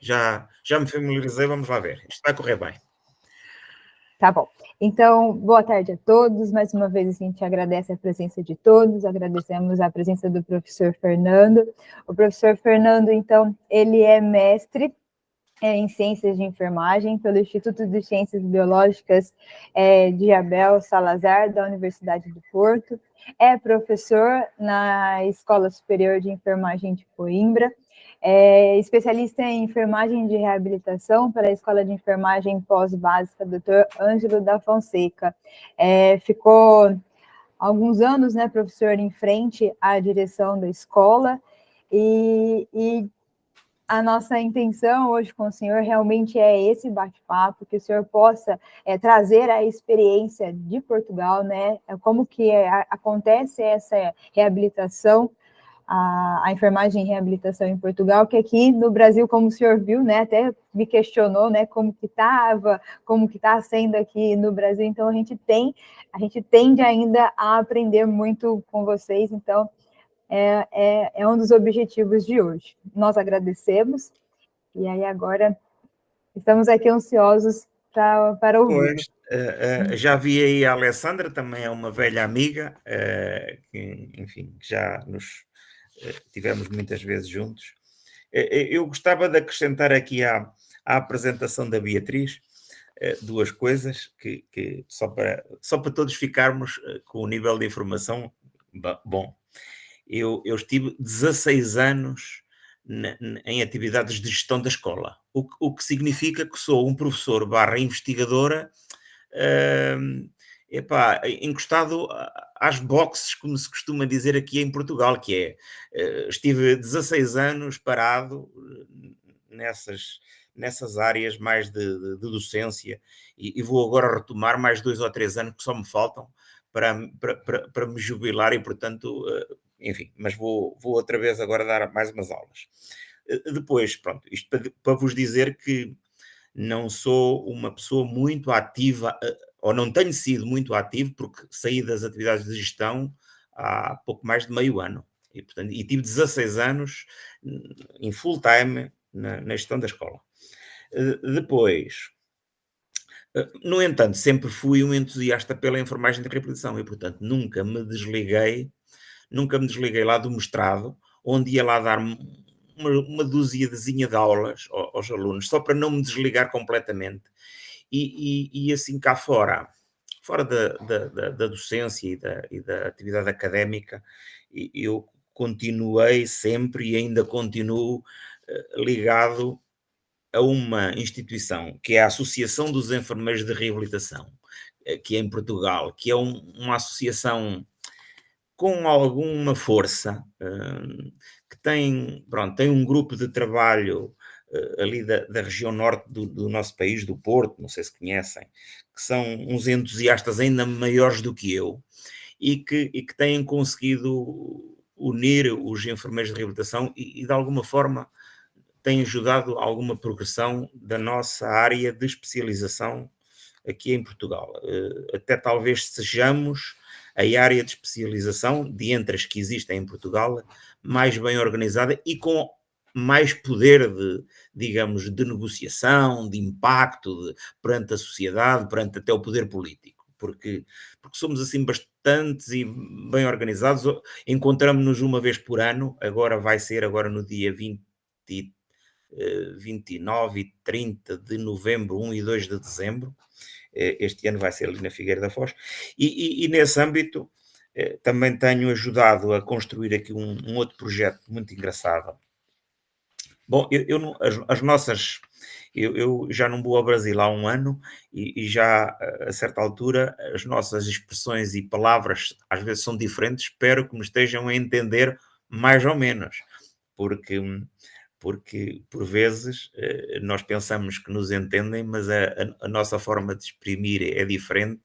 Já me familiarizei, vamos lá ver. Isto vai correr bem. Tá bom. Então, boa tarde a todos. Mais uma vez, a gente agradece a presença de todos, agradecemos a presença do professor Fernando. O professor Fernando, então, ele é mestre em Ciências de Enfermagem pelo Instituto de Ciências Biológicas de Abel Salazar, da Universidade do Porto. É professor na Escola Superior de Enfermagem de Coimbra, é especialista em enfermagem de reabilitação pela Escola de Enfermagem Pós-Básica Dr. Ângelo da Fonseca. Ficou alguns anos, né, professor, em frente à direção da escola, e a nossa intenção hoje com o senhor realmente é esse bate-papo, que o senhor possa trazer a experiência de Portugal, né? Como que acontece essa reabilitação, a enfermagem e reabilitação em Portugal, que aqui no Brasil, como o senhor viu, né, até me questionou, né, como que estava, como que está sendo aqui no Brasil. Então a gente tende ainda a aprender muito com vocês. Então é um dos objetivos de hoje. Nós agradecemos, e aí agora estamos aqui ansiosos para ouvir. Pois, já vi aí a Alessandra, também é uma velha amiga, que, enfim, que já nos tivemos muitas vezes juntos. Eu gostava de acrescentar aqui à apresentação da Beatriz duas coisas só para todos ficarmos com o nível de informação bom. Eu estive 16 anos em atividades de gestão da escola, o que significa que sou um professor barra investigadora, encostado às boxes, como se costuma dizer aqui em Portugal, que é, estive 16 anos parado nessas áreas mais de docência, e vou agora retomar mais 2 ou 3 anos que só me faltam para me jubilar, e portanto, enfim, mas vou outra vez agora dar mais umas aulas. Depois, pronto, isto para vos dizer que não sou uma pessoa muito ativa, ou não tenho sido muito ativo, porque saí das atividades de gestão há pouco mais de meio ano. E, portanto, tive 16 anos em full time na gestão da escola. Depois, no entanto, sempre fui um entusiasta pela enfermagem de reabilitação, e, portanto, nunca me desliguei lá do mestrado, onde ia lá dar uma duziazinha de aulas aos alunos, só para não me desligar completamente. E assim cá fora da docência e da atividade académica, eu continuei sempre e ainda continuo ligado a uma instituição, que é a Associação dos Enfermeiros de Reabilitação, que é em Portugal, que é uma associação com alguma força, que tem um grupo de trabalho ali da região norte do nosso país, do Porto, não sei se conhecem, que são uns entusiastas ainda maiores do que eu, e que têm conseguido unir os enfermeiros de reabilitação e de alguma forma têm ajudado a alguma progressão da nossa área de especialização aqui em Portugal. Até talvez sejamos a área de especialização, de entre as que existem em Portugal, mais bem organizada e com mais poder digamos, de negociação, de impacto perante a sociedade, perante até o poder político, porque somos assim bastantes e bem organizados. Encontramos-nos uma vez por ano, agora vai ser agora no dia 29 e 30 de novembro, 1 e 2 de dezembro. Este ano vai ser ali na Figueira da Foz, e nesse âmbito também tenho ajudado a construir aqui um outro projeto muito engraçado. Bom, eu já não vou ao Brasil há um ano, e já a certa altura as nossas expressões e palavras às vezes são diferentes, espero que me estejam a entender mais ou menos, porque por vezes nós pensamos que nos entendem, mas a nossa forma de exprimir é diferente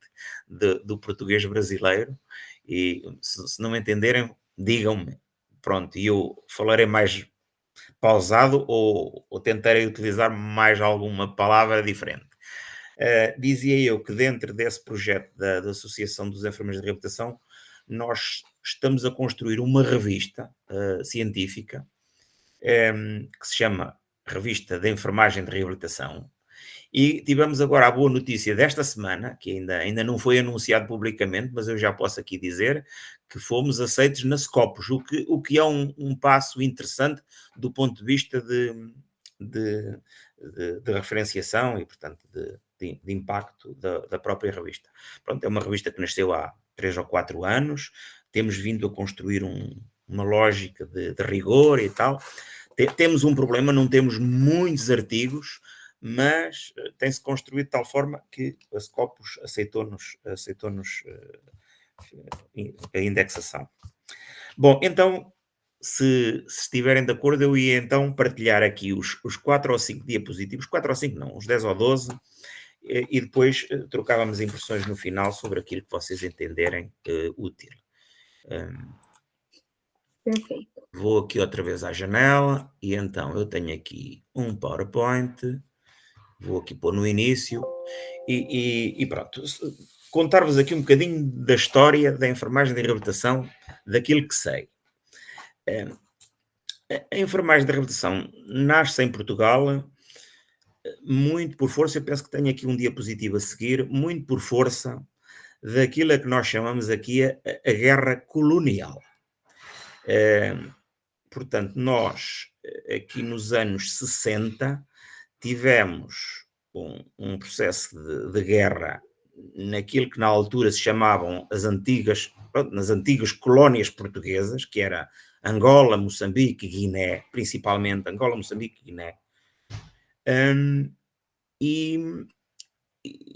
do português brasileiro, e se não me entenderem, digam-me, pronto, e eu falarei mais pausado, ou tentarei utilizar mais alguma palavra diferente. Dizia eu que dentro desse projeto da Associação dos Enfermeiros de Reabilitação, nós estamos a construir uma revista científica, que se chama revista de enfermagem de reabilitação, e tivemos agora a boa notícia desta semana, que ainda não foi anunciado publicamente, mas eu já posso aqui dizer que fomos aceitos na Scopus, o que é um passo interessante do ponto de vista de referenciação e, portanto, de impacto da própria revista. Pronto, é uma revista que nasceu há 3 ou 4 anos, temos vindo a construir uma lógica de rigor e tal. Temos um problema, não temos muitos artigos, mas tem-se construído de tal forma que a Scopus aceitou-nos a indexação. Bom, então, se estiverem de acordo, eu ia então partilhar aqui os 4 ou 5 diapositivos, 4 ou 5 não, os 10 ou 12, e depois trocávamos impressões no final sobre aquilo que vocês entenderem útil. Perfeito. Vou aqui outra vez à janela, e então eu tenho aqui um PowerPoint, vou aqui pôr no início, e pronto. Contar-vos aqui um bocadinho da história da enfermagem de reabilitação, daquilo que sei. A enfermagem de reabilitação nasce em Portugal, muito por força, eu penso que tenho aqui um diapositivo a seguir, muito por força daquilo a que nós chamamos aqui a guerra colonial. Portanto, nós, aqui nos anos 60, tivemos um processo de guerra naquilo que na altura se chamavam nas antigas colónias portuguesas, que era Angola, Moçambique e Guiné, principalmente Angola, Moçambique e Guiné. E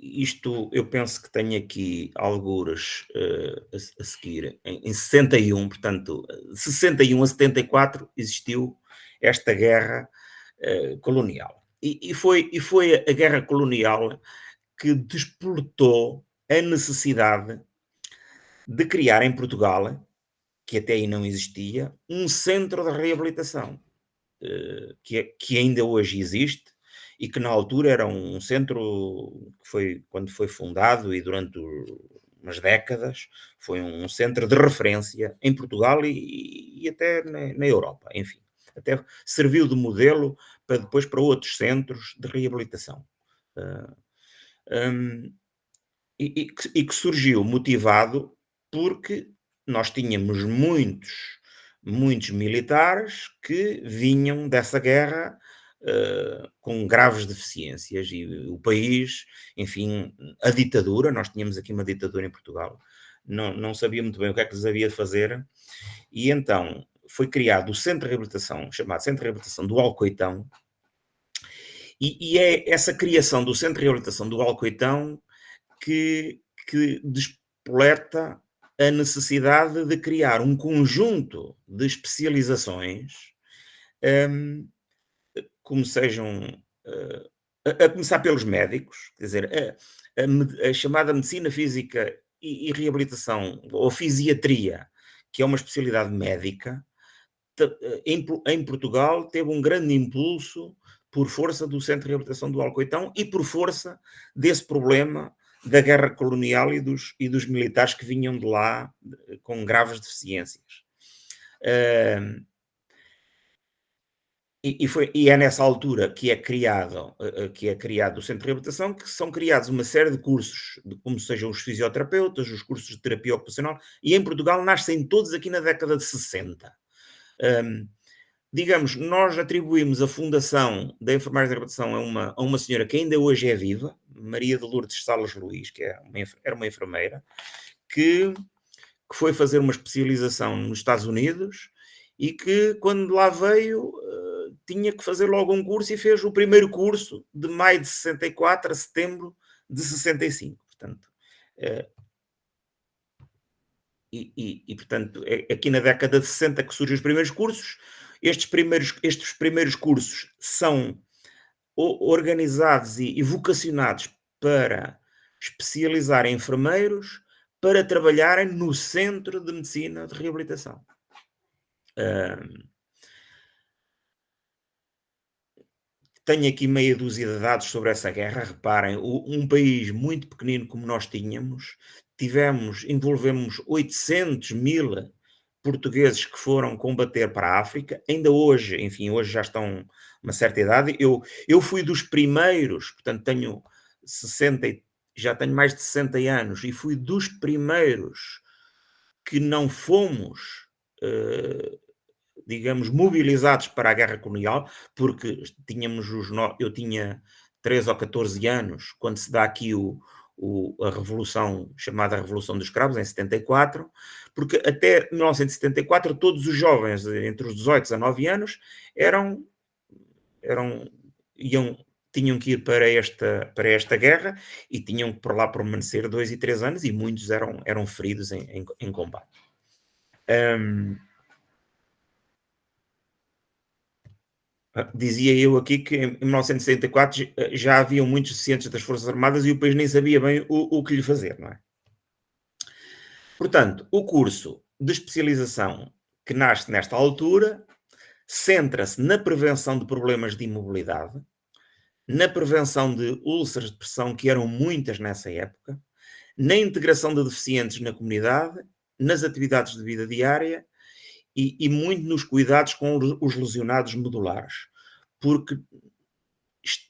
isto, eu penso que tenho aqui algures a seguir. Em 61, portanto, de 61 a 74 existiu esta guerra colonial. E foi a guerra colonial que despertou a necessidade de criar em Portugal, que até aí não existia, um centro de reabilitação, que ainda hoje existe, e que na altura era um centro que quando foi fundado e durante umas décadas, foi um centro de referência em Portugal e até na Europa, enfim. Até serviu de modelo depois para outros centros de reabilitação. E que surgiu motivado porque nós tínhamos muitos militares que vinham dessa guerra com graves deficiências, e o país, enfim, a ditadura, nós tínhamos aqui uma ditadura em Portugal, não sabia muito bem o que é que lhes havia de fazer, e então foi criado o Centro de Reabilitação, chamado Centro de Reabilitação do Alcoitão, e é essa criação do Centro de Reabilitação do Alcoitão que despoleta a necessidade de criar um conjunto de especializações, como sejam, a começar pelos médicos, quer dizer, a chamada medicina física e reabilitação, ou fisiatria, que é uma especialidade médica, em Portugal teve um grande impulso por força do Centro de Reabilitação do Alcoitão e por força desse problema da guerra colonial e dos militares que vinham de lá com graves deficiências. E é nessa altura que é criado o Centro de Reabilitação, que são criados uma série de cursos, como sejam os fisioterapeutas, os cursos de terapia ocupacional, e em Portugal nascem todos aqui na década de 60. Digamos, nós atribuímos a fundação da enfermagem de reabilitação a uma senhora que ainda hoje é viva, Maria de Lourdes Salas Luís, que era uma enfermeira, que foi fazer uma especialização nos Estados Unidos e que, quando lá veio, tinha que fazer logo um curso, e fez o primeiro curso de maio de 64 a setembro de 65. Portanto, portanto, é aqui na década de 60 que surgem os primeiros cursos. Estes primeiros cursos são organizados e vocacionados para especializar enfermeiros para trabalharem no Centro de Medicina de Reabilitação. Tenho aqui meia dúzia de dados sobre essa guerra. Reparem, um país muito pequenino como nós envolvemos 800 mil portugueses que foram combater para a África, ainda hoje, enfim, hoje já estão uma certa idade. Eu fui dos primeiros, portanto tenho 60, já tenho mais de 60 anos, e fui dos primeiros que não fomos, digamos, mobilizados para a guerra colonial, porque eu tinha 13 ou 14 anos, quando se dá aqui a revolução, chamada Revolução dos Cravos, em 74, porque até 1974 todos os jovens entre os 18 e 19 anos tinham que ir para esta guerra e tinham que por lá permanecer 2 e 3 anos, e muitos eram feridos em combate. Dizia eu aqui que em 1974 já haviam muitos cientes das Forças Armadas e o país nem sabia bem o que lhe fazer, não é? Portanto, o curso de especialização que nasce nesta altura centra-se na prevenção de problemas de imobilidade, na prevenção de úlceras de pressão, que eram muitas nessa época, na integração de deficientes na comunidade, nas atividades de vida diária e muito nos cuidados com os lesionados medulares, porque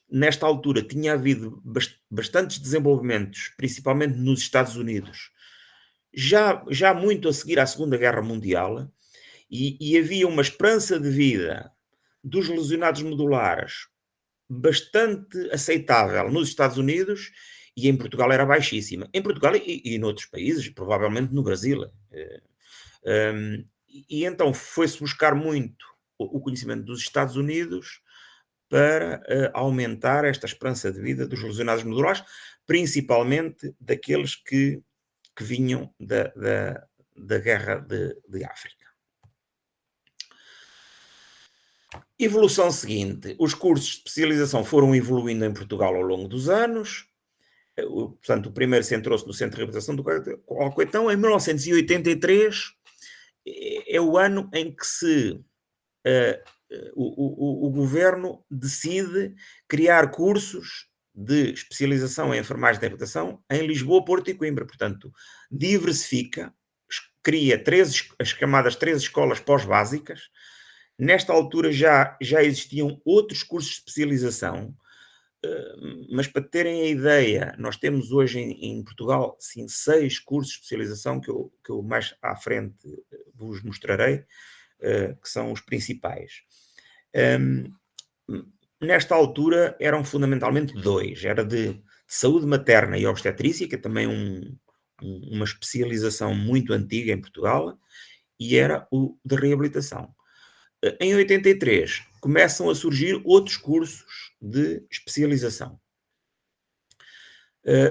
nesta altura tinha havido bastantes desenvolvimentos, principalmente nos Estados Unidos, já muito a seguir à Segunda Guerra Mundial, e havia uma esperança de vida dos lesionados medulares bastante aceitável nos Estados Unidos, e em Portugal era baixíssima. Em Portugal e noutros países, provavelmente no Brasil. E então foi-se buscar muito o conhecimento dos Estados Unidos para aumentar esta esperança de vida dos lesionados medulares, principalmente daqueles que vinham da guerra de África. Evolução seguinte: os cursos de especialização foram evoluindo em Portugal ao longo dos anos. Portanto, o primeiro centrou-se no Centro de Reabilitação do Alcoitão. Em 1983 é o ano em que o governo decide criar cursos de especialização em enfermagem de reabilitação em Lisboa, Porto e Coimbra. Portanto, diversifica, cria as chamadas 13 escolas pós-básicas. Nesta altura já existiam outros cursos de especialização, mas para terem a ideia, nós temos hoje em Portugal, sim, 6 cursos de especialização que eu mais à frente vos mostrarei, que são os principais. Nesta altura eram fundamentalmente 2, era de saúde materna e obstetrícia, que é também uma especialização muito antiga em Portugal, e era o de reabilitação. Em 83 começam a surgir outros cursos de especialização.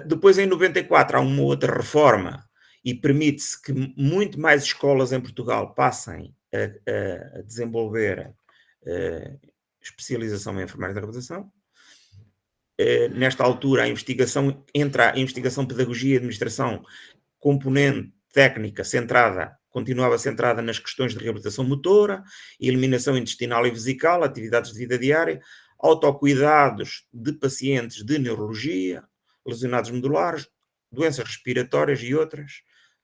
Depois, em 94, há uma outra reforma e permite-se que muito mais escolas em Portugal passem a desenvolver especialização em enfermagem de reabilitação. Nesta altura, entra a investigação, pedagogia e administração, componente técnica continuava centrada nas questões de reabilitação motora, eliminação intestinal e vesical, atividades de vida diária, autocuidados de pacientes de neurologia, lesionados medulares, doenças respiratórias e outras,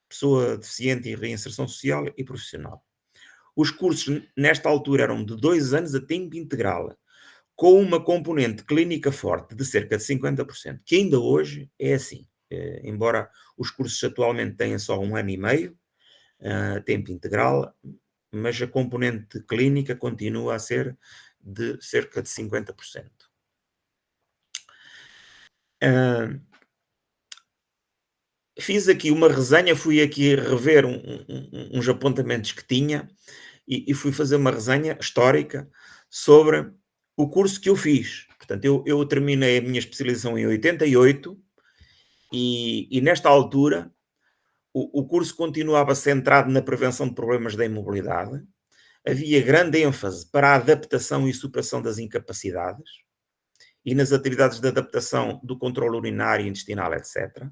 pessoa deficiente e reinserção social e profissional. Os cursos, nesta altura, eram de 2 anos a tempo integral, com uma componente clínica forte de cerca de 50%, que ainda hoje é assim. Embora os cursos atualmente tenham só 1 ano e meio, a tempo integral, mas a componente clínica continua a ser de cerca de 50%. Fiz aqui uma resenha, fui aqui rever uns apontamentos que tinha e fui fazer uma resenha histórica sobre o curso que eu fiz. Portanto, eu terminei a minha especialização em 88 e nesta altura o curso continuava centrado na prevenção de problemas da imobilidade. Havia grande ênfase para a adaptação e superação das incapacidades e nas atividades de adaptação do controle urinário, intestinal, etc.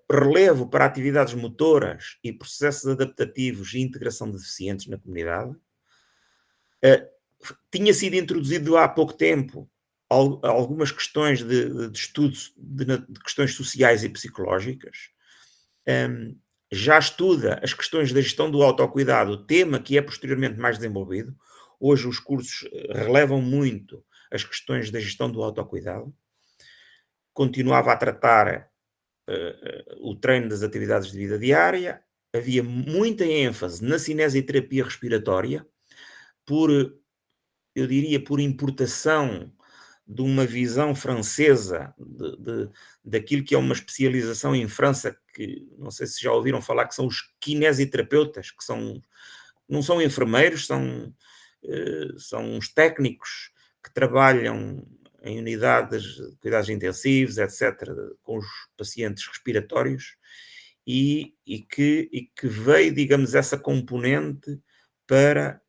Relevo para atividades motoras e processos adaptativos e integração de deficientes na comunidade. Tinha sido introduzido há pouco tempo algumas questões de estudos de questões sociais e psicológicas. já estuda as questões da gestão do autocuidado, tema que é posteriormente mais desenvolvido. Hoje os cursos relevam muito as questões da gestão do autocuidado. Continuava a tratar o treino das atividades de vida diária. Havia muita ênfase na cinesioterapia respiratória, eu diria, por importação de uma visão francesa daquilo que é uma especialização em França, que não sei se já ouviram falar, que são os kinesioterapeutas, que não são enfermeiros, são os técnicos que trabalham em unidades de cuidados intensivos, etc., com os pacientes respiratórios, e que veio, digamos, essa componente para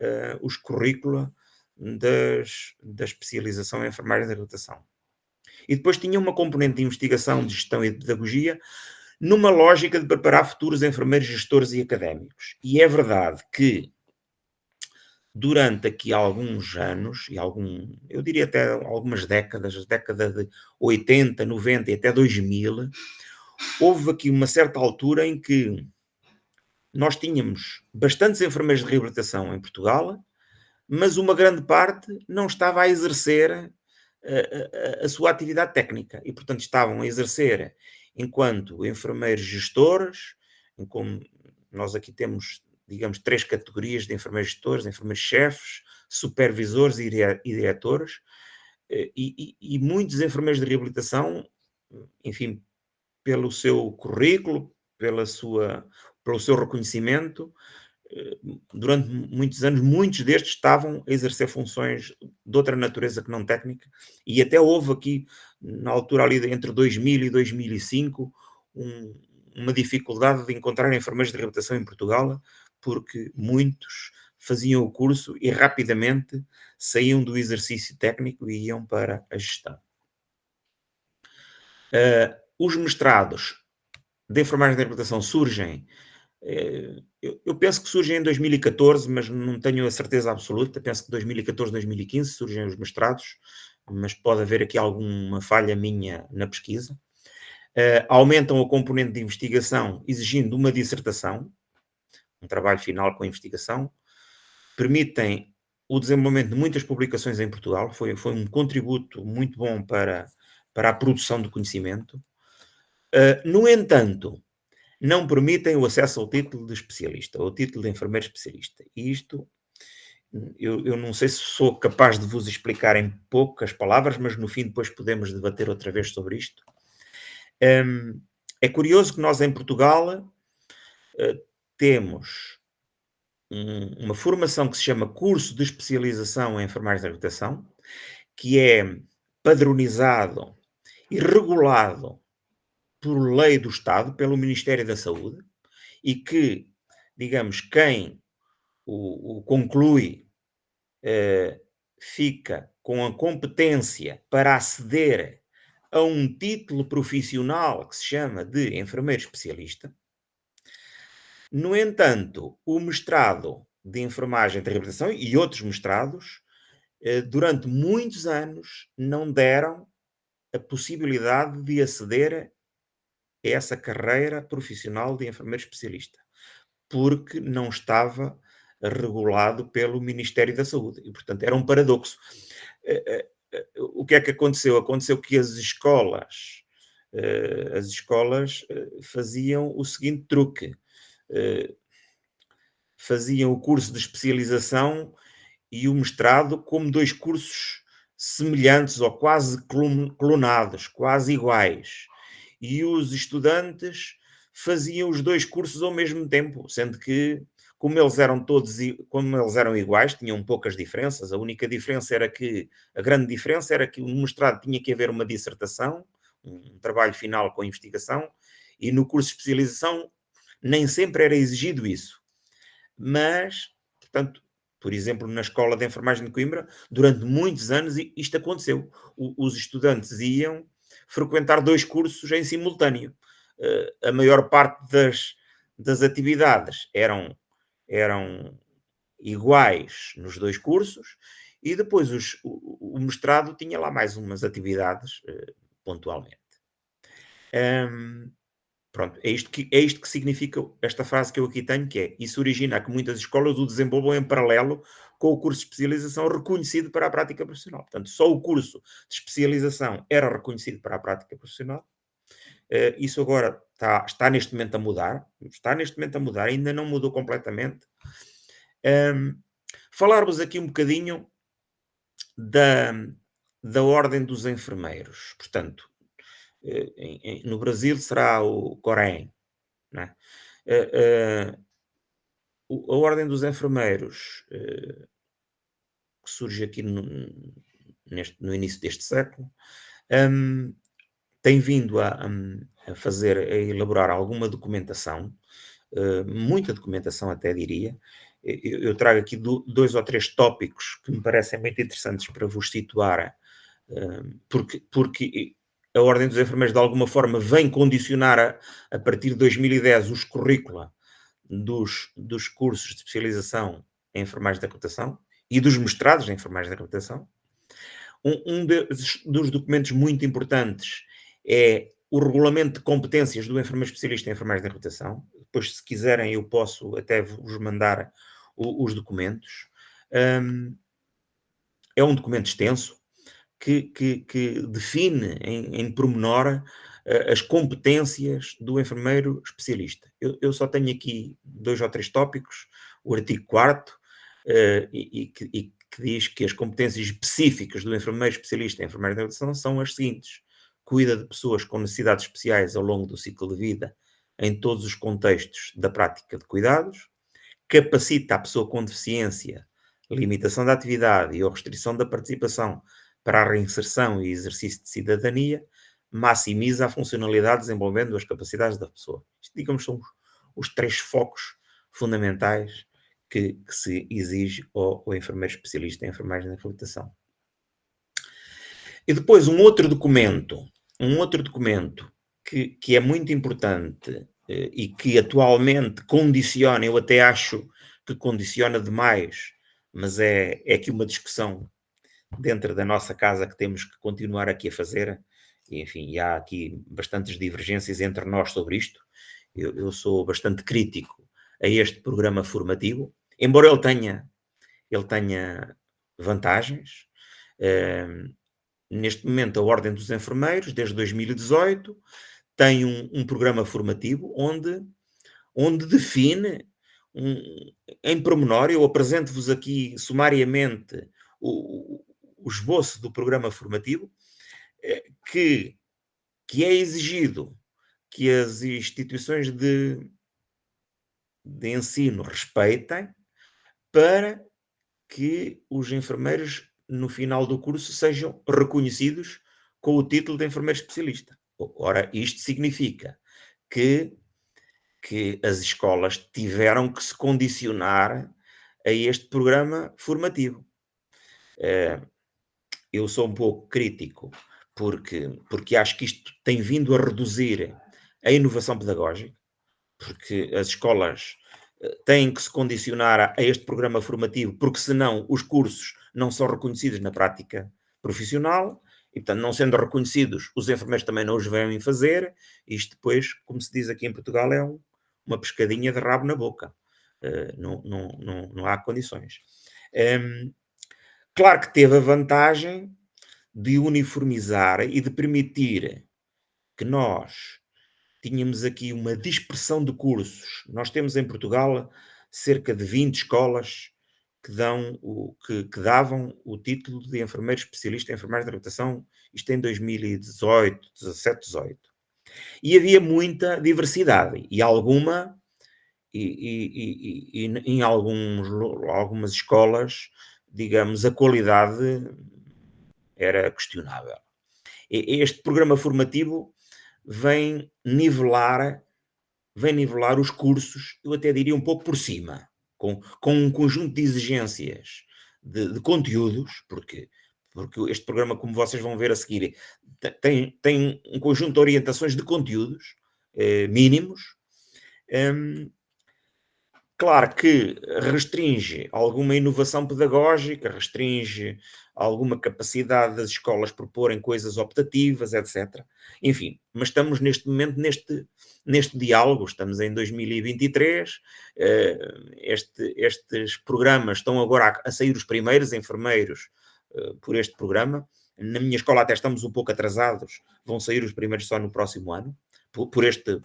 os currícula da especialização em enfermagem da reabilitação. E depois tinha uma componente de investigação, de gestão e de pedagogia, numa lógica de preparar futuros enfermeiros, gestores e académicos. E é verdade que durante aqui alguns anos, eu diria até algumas décadas, a década de 80, 90 e até 2000, houve aqui uma certa altura em que nós tínhamos bastantes enfermeiros de reabilitação em Portugal, mas uma grande parte não estava a exercer a sua atividade técnica e, portanto, estavam a exercer enquanto enfermeiros gestores, como nós aqui temos, digamos, 3 categorias de enfermeiros gestores: enfermeiros chefes, supervisores e diretores, e muitos enfermeiros de reabilitação, enfim, pelo seu currículo, pelo seu reconhecimento, durante muitos anos, muitos destes estavam a exercer funções de outra natureza que não técnica, e até houve aqui, na altura ali entre 2000 e 2005, uma dificuldade de encontrar enfermeiros de reabilitação em Portugal, porque muitos faziam o curso e rapidamente saíam do exercício técnico e iam para a gestão. Os mestrados de enfermagem de reabilitação surgem, eu penso que surgem em 2014, mas não tenho a certeza absoluta. Penso que 2014, 2015 surgem os mestrados, mas pode haver aqui alguma falha minha na pesquisa. Aumentam a componente de investigação, exigindo uma dissertação, um trabalho final com a investigação. Permitem o desenvolvimento de muitas publicações em Portugal. Foi um contributo muito bom para a produção do conhecimento. No entanto, não permitem o acesso ao título de especialista, ao título de enfermeiro especialista. E isto, eu não sei se sou capaz de vos explicar em poucas palavras, mas no fim depois podemos debater outra vez sobre isto. É curioso que nós em Portugal temos uma formação que se chama Curso de Especialização em Enfermagem de Reabilitação, que é padronizado e regulado por lei do Estado, pelo Ministério da Saúde, e que, digamos, quem o conclui fica com a competência para aceder a um título profissional que se chama de enfermeiro especialista. No entanto, o mestrado de enfermagem de reabilitação e outros mestrados, durante muitos anos, não deram a possibilidade de aceder a essa carreira profissional de enfermeiro especialista, porque não estava regulado pelo Ministério da Saúde. E, portanto, era um paradoxo. O que é que aconteceu? Aconteceu que as escolas faziam o seguinte truque. Faziam o curso de especialização e o mestrado como 2 cursos semelhantes ou quase clonados, quase iguais. E os estudantes faziam os 2 cursos ao mesmo tempo, sendo que, como eles eram iguais, tinham poucas diferenças. A grande diferença era que no mestrado tinha que haver uma dissertação, um trabalho final com investigação, e no curso de especialização nem sempre era exigido isso. Mas, portanto, por exemplo, na Escola de Enfermagem de Coimbra, durante muitos anos isto aconteceu. Os estudantes iam frequentar 2 cursos em simultâneo. A maior parte das atividades eram iguais nos 2 cursos, e depois o mestrado tinha lá mais umas atividades pontualmente. Pronto, é isto que significa esta frase que eu aqui tenho, que é: isso origina que muitas escolas o desenvolvam em paralelo com o curso de especialização reconhecido para a prática profissional. Portanto, só o curso de especialização era reconhecido para a prática profissional. Isso agora está neste momento a mudar. Está neste momento a mudar, ainda não mudou completamente. Falar-vos aqui um bocadinho da Ordem dos Enfermeiros. Portanto, no Brasil será o COREN, não é? A Ordem dos Enfermeiros, que surge aqui no início deste século, tem vindo a elaborar alguma documentação, muita documentação até diria. Eu trago aqui 2 ou 3 tópicos que me parecem muito interessantes para vos situar, porque a Ordem dos Enfermeiros de alguma forma vem condicionar a partir de 2010 os currícula dos cursos de especialização em enfermagem da recuperação e dos mestrados em enfermagem da recuperação. Dos documentos muito importantes é o regulamento de competências do enfermeiro especialista em enfermagem da recuperação. Depois, se quiserem, eu posso até vos mandar os documentos. É um documento extenso que define em pormenor as competências do enfermeiro especialista. Eu só tenho aqui 2 ou 3 tópicos. O artigo 4º, que diz que as competências específicas do enfermeiro especialista em enfermagem da recuperação são as seguintes: cuida de pessoas com necessidades especiais ao longo do ciclo de vida, em todos os contextos da prática de cuidados, capacita a pessoa com deficiência, limitação da atividade ou restrição da participação para a reinserção e exercício de cidadania, maximiza a funcionalidade desenvolvendo as capacidades da pessoa. Isto, digamos, são os 3 focos fundamentais que se exige ao enfermeiro especialista em enfermagem da reabilitação. E depois um outro documento que é muito importante e que atualmente condiciona, eu até acho que condiciona demais, mas é aqui uma discussão dentro da nossa casa que temos que continuar aqui a fazer, e enfim, há aqui bastantes divergências entre nós sobre isto. Eu sou bastante crítico a este programa formativo, embora ele tenha vantagens. Neste momento, a Ordem dos Enfermeiros, desde 2018, tem um programa formativo onde define em pormenor. Eu apresento-vos aqui sumariamente o esboço do programa formativo, que é exigido que as instituições de ensino respeitem para que os enfermeiros, no final do curso, sejam reconhecidos com o título de enfermeiro especialista. Ora, isto significa que as escolas tiveram que se condicionar a este programa formativo. Eu sou um pouco crítico porque acho que isto tem vindo a reduzir a inovação pedagógica, porque as escolas têm que se condicionar a este programa formativo, porque senão os cursos não são reconhecidos na prática profissional, e portanto, não sendo reconhecidos, os enfermeiros também não os vêm fazer. Isto depois, como se diz aqui em Portugal, é uma pescadinha de rabo na boca. Não há condições. Claro que teve a vantagem de uniformizar e de permitir que nós tínhamos aqui uma dispersão de cursos. Nós temos em Portugal cerca de 20 escolas que davam o título de enfermeiro especialista em enfermagem de reabilitação, isto em 2018, 17, 18. E havia muita diversidade, e em algumas escolas, digamos, a qualidade era questionável. Este programa formativo vem nivelar os cursos, eu até diria um pouco por cima, com um conjunto de exigências de conteúdos, porque este programa, como vocês vão ver a seguir, tem um conjunto de orientações de conteúdos mínimos, Claro que restringe alguma inovação pedagógica, restringe alguma capacidade das escolas proporem coisas optativas, etc. Enfim, mas estamos neste momento neste diálogo, estamos em 2023, estes programas estão agora a sair os primeiros enfermeiros por este programa. Na minha escola até estamos um pouco atrasados, vão sair os primeiros só no próximo ano, por este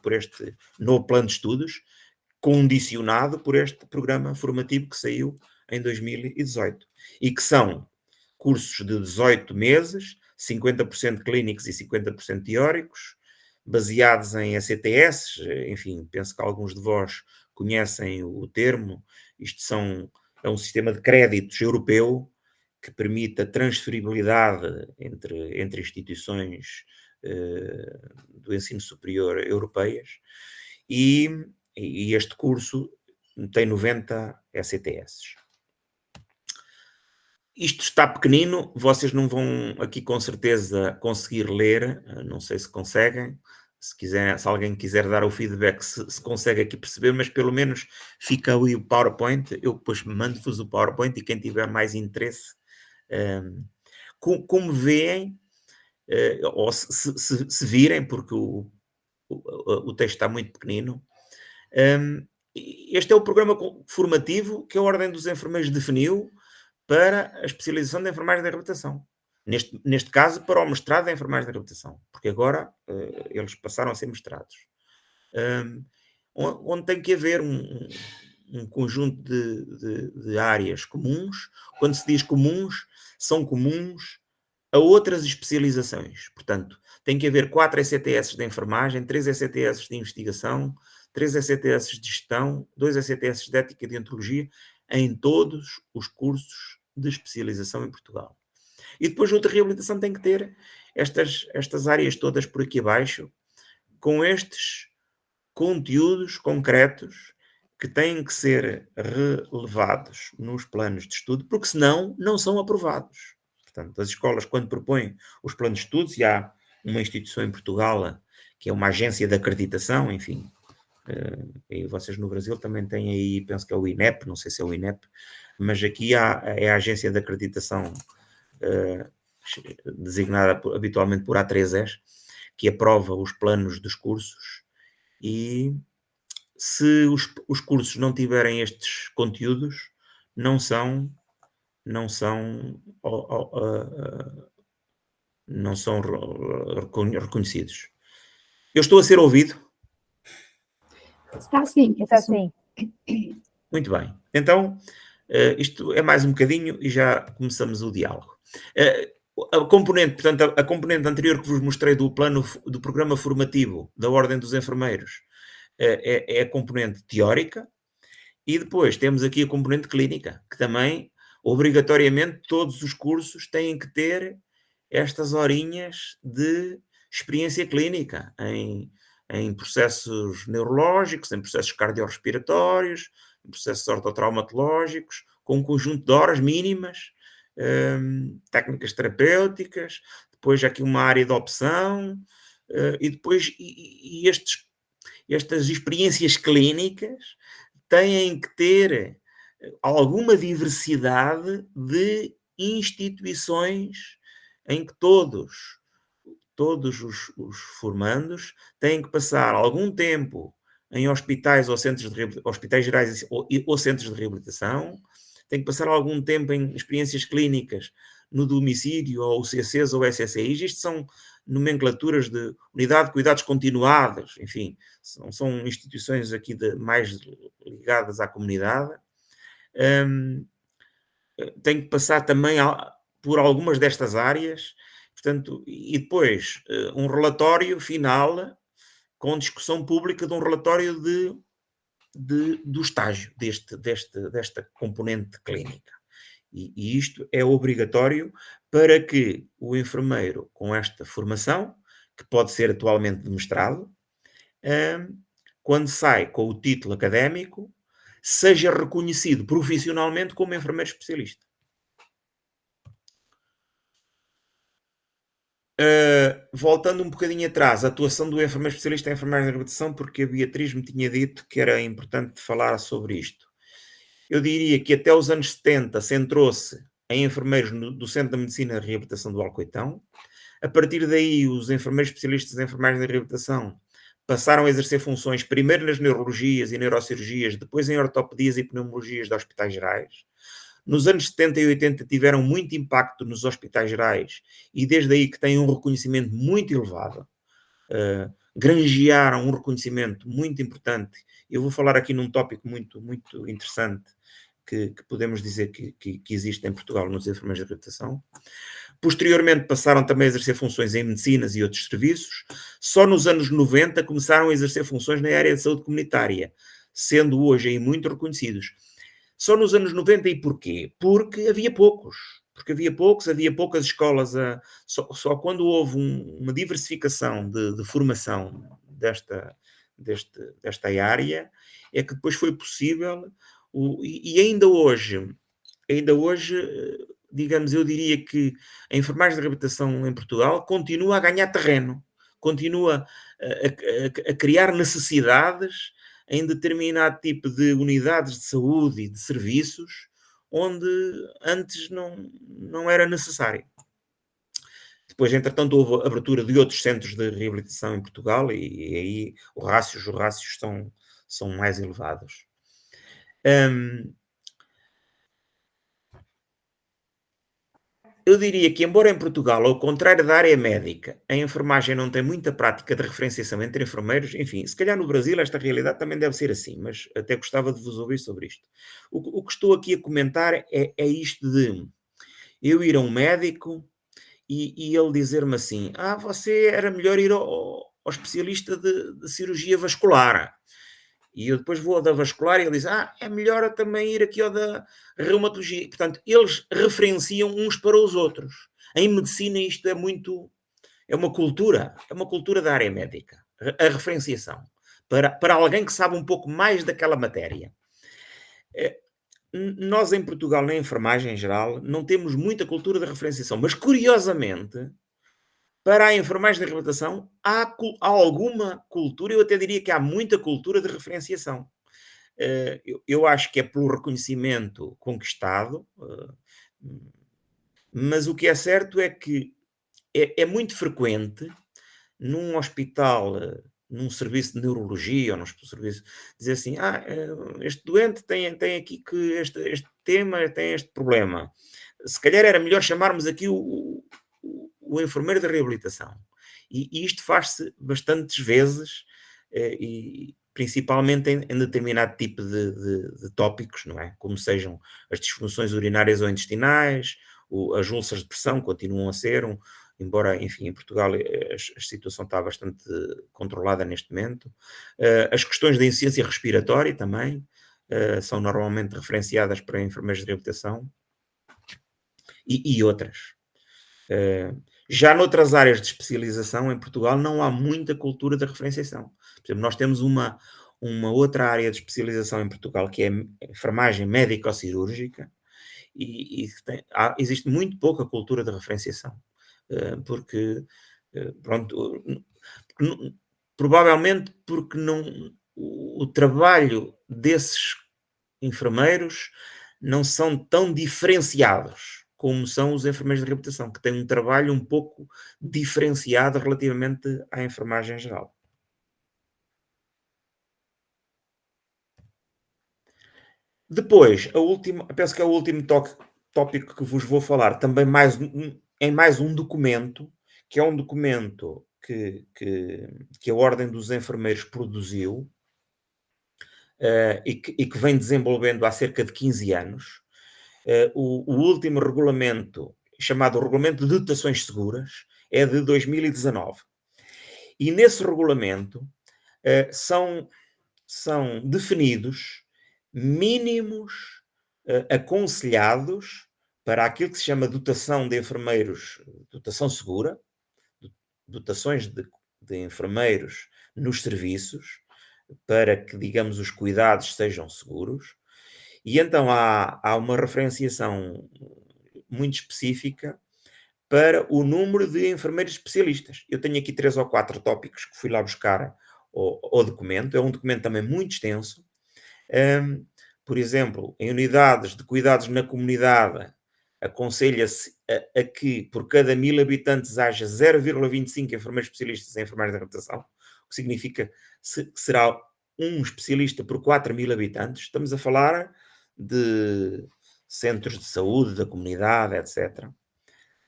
novo plano de estudos, condicionado por este programa formativo que saiu em 2018 e que são cursos de 18 meses, 50% clínicos e 50% teóricos, baseados em ECTS, enfim, penso que alguns de vós conhecem o termo, é um sistema de créditos europeu que permite a transferibilidade entre instituições do ensino superior europeias e este curso tem 90 ECTS. Isto está pequenino, vocês não vão aqui com certeza conseguir ler, não sei se conseguem, se alguém quiser dar o feedback, se consegue aqui perceber, mas pelo menos fica ali o PowerPoint, eu depois mando-vos o PowerPoint e quem tiver mais interesse, como veem, ou se virem, porque o texto está muito pequenino, este é o programa formativo que a Ordem dos Enfermeiros definiu para a especialização de enfermagem da reabilitação. Neste caso, para o mestrado de enfermagem da reabilitação, porque agora eles passaram a ser mestrados. Onde tem que haver um conjunto de áreas comuns. Quando se diz comuns, são comuns a outras especializações. Portanto, tem que haver 4 ECTS de enfermagem, 3 ECTS de investigação, 3 ECTS de gestão, 2 ECTS de ética e deontologia, em todos os cursos de especialização em Portugal. E depois outra reabilitação tem que ter estas áreas todas por aqui abaixo, com estes conteúdos concretos que têm que ser relevados nos planos de estudo, porque senão não são aprovados. Portanto, as escolas, quando propõem os planos de estudos, e há uma instituição em Portugal, que é uma agência de acreditação, enfim, e vocês no Brasil também têm aí, penso que é o INEP, não sei se é o INEP, mas aqui é a agência de acreditação designada habitualmente por A3Es, que aprova os planos dos cursos, e se os cursos não tiverem estes conteúdos, não são reconhecidos. Eu estou a ser ouvido? Está sim, está sim. Muito bem. Então, isto é mais um bocadinho e já começamos o diálogo. A componente anterior que vos mostrei do programa formativo da Ordem dos Enfermeiros é a componente teórica, e depois temos aqui a componente clínica, que também, obrigatoriamente, todos os cursos têm que ter estas horinhas de experiência clínica em processos neurológicos, em processos cardiorrespiratórios, em processos ortotraumatológicos, com um conjunto de horas mínimas, técnicas terapêuticas, depois aqui uma área de opção, e depois estas experiências clínicas têm que ter alguma diversidade de instituições em que todos os formandos têm que passar algum tempo em hospitais ou hospitais gerais ou centros de reabilitação, têm que passar algum tempo em experiências clínicas no domicílio, ou UCCs ou SSIs. Isto são nomenclaturas de unidade de cuidados continuados, enfim, são instituições aqui mais ligadas à comunidade. Tem que passar também por algumas destas áreas, portanto, e depois um relatório final com discussão pública de um relatório do estágio desta componente clínica. E isto é obrigatório para que o enfermeiro com esta formação, que pode ser atualmente de mestrado, quando sai com o título académico, seja reconhecido profissionalmente como enfermeiro especialista. voltando um bocadinho atrás, a atuação do enfermeiro especialista em enfermagem de reabilitação, porque a Beatriz me tinha dito que era importante falar sobre isto. Eu diria que até os anos 70 centrou-se em enfermeiros do Centro da Medicina de Reabilitação do Alcoitão. A partir daí, os enfermeiros especialistas em enfermagem de reabilitação passaram a exercer funções primeiro nas neurologias e neurocirurgias, depois em ortopedias e pneumologias de hospitais gerais. Nos anos 70 e 80 tiveram muito impacto nos hospitais gerais e desde aí que têm um reconhecimento muito elevado. Granjearam um reconhecimento muito importante. Eu vou falar aqui num tópico muito, muito interessante que podemos dizer que existe em Portugal nos enfermeiros de reabilitação. Posteriormente passaram também a exercer funções em medicinas e outros serviços. Só nos anos 90 começaram a exercer funções na área de saúde comunitária, sendo hoje aí muito reconhecidos. Só nos anos 90 e porquê? Porque havia poucos. Havia poucas escolas. Só quando houve uma diversificação de formação desta área é que depois foi possível. E ainda hoje, digamos, eu diria que a enfermagem de reabilitação em Portugal continua a ganhar terreno, continua a criar necessidades em determinado tipo de unidades de saúde e de serviços onde antes não era necessário. Depois, entretanto, houve a abertura de outros centros de reabilitação em Portugal e aí os rácios são mais elevados. Eu diria que, embora em Portugal, ao contrário da área médica, a enfermagem não tem muita prática de referenciação entre enfermeiros, enfim, se calhar no Brasil esta realidade também deve ser assim, mas até gostava de vos ouvir sobre isto. O que estou aqui a comentar é isto de eu ir a um médico e ele dizer-me assim, você era melhor ir ao especialista de cirurgia vascular. E eu depois vou ao da vascular e ele diz, é melhor também ir aqui ao da reumatologia. Portanto, eles referenciam uns para os outros. Em medicina isto é uma cultura da área médica, a referenciação, para alguém que sabe um pouco mais daquela matéria. Nós em Portugal, na enfermagem em geral, não temos muita cultura de referenciação, mas curiosamente, para a enfermagem de reabilitação, há alguma cultura, eu até diria que há muita cultura de referenciação. Eu acho que é pelo reconhecimento conquistado, mas o que é certo é que é muito frequente num hospital, num serviço de neurologia ou num serviço, dizer assim, este doente tem aqui que este tema, tem este problema. Se calhar era melhor chamarmos aqui o enfermeiro de reabilitação. E isto faz-se bastantes vezes, e principalmente em determinado tipo de tópicos, não é? Como sejam as disfunções urinárias ou intestinais, as úlceras de pressão continuam a ser embora, enfim, em Portugal a situação está bastante controlada neste momento. As questões da insuficiência respiratória também são normalmente referenciadas para enfermeiros de reabilitação e outras. Já noutras áreas de especialização em Portugal não há muita cultura da referenciação. Por exemplo, nós temos uma outra área de especialização em Portugal que é a enfermagem médico-cirúrgica e existe muito pouca cultura de referenciação. Porque, pronto, provavelmente porque o trabalho desses enfermeiros não são tão diferenciados como são os enfermeiros de reabilitação, que têm um trabalho um pouco diferenciado relativamente à enfermagem geral. Depois, penso que é o último tópico que vos vou falar, também em mais um documento, que é um documento que a Ordem dos Enfermeiros produziu e que vem desenvolvendo há cerca de 15 anos. O último regulamento, chamado Regulamento de Dotações Seguras, é de 2019. E nesse regulamento são definidos mínimos aconselhados para aquilo que se chama dotação de enfermeiros, dotação segura, dotações de enfermeiros nos serviços, para que, digamos, os cuidados sejam seguros. E então há uma referenciação muito específica para o número de enfermeiros especialistas. Eu tenho aqui 3 ou 4 tópicos que fui lá buscar ao documento. É um documento também muito extenso. Por exemplo, em unidades de cuidados na comunidade, aconselha-se a que por cada 1000 habitantes haja 0,25 enfermeiros especialistas em enfermagem de reabilitação, o que significa que será um especialista por 4.000 habitantes. Estamos a falar de centros de saúde, da comunidade, etc.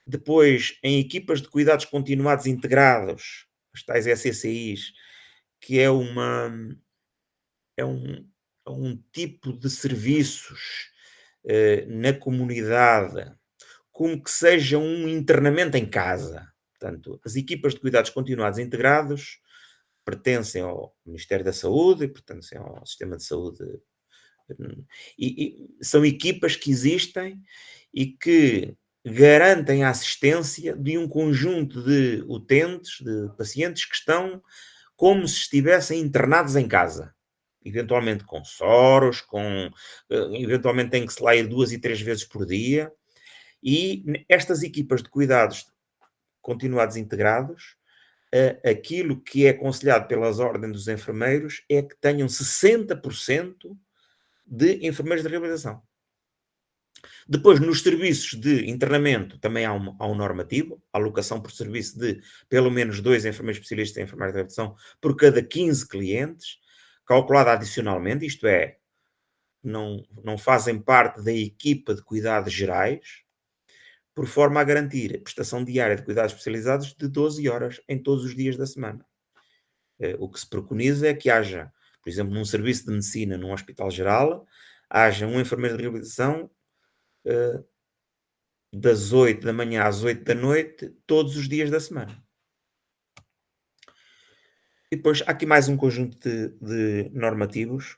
Depois, em equipas de cuidados continuados integrados, as tais SCCIs, que é um tipo de serviços na comunidade, como que seja um internamento em casa. Portanto, as equipas de cuidados continuados integrados pertencem ao Ministério da Saúde, pertencem ao Sistema de Saúde, e são equipas que existem e que garantem a assistência de um conjunto de utentes, de pacientes que estão como se estivessem internados em casa. Eventualmente com soros, eventualmente tem que se lá ir 2 e 3 vezes por dia. E estas equipas de cuidados continuados integrados, aquilo que é aconselhado pelas ordens dos enfermeiros é que tenham 60% de enfermeiros de reabilitação. Depois, nos serviços de internamento, também há um normativo, a alocação por serviço de pelo menos 2 enfermeiros especialistas em enfermagem de reabilitação por cada 15 clientes, calculada adicionalmente, isto é, não fazem parte da equipa de cuidados gerais, por forma a garantir a prestação diária de cuidados especializados de 12 horas em todos os dias da semana. O que se preconiza é que haja, por exemplo, num serviço de medicina, num hospital geral, haja um enfermeiro de reabilitação das 8 da manhã às 8 da noite, todos os dias da semana. E depois há aqui mais um conjunto de normativos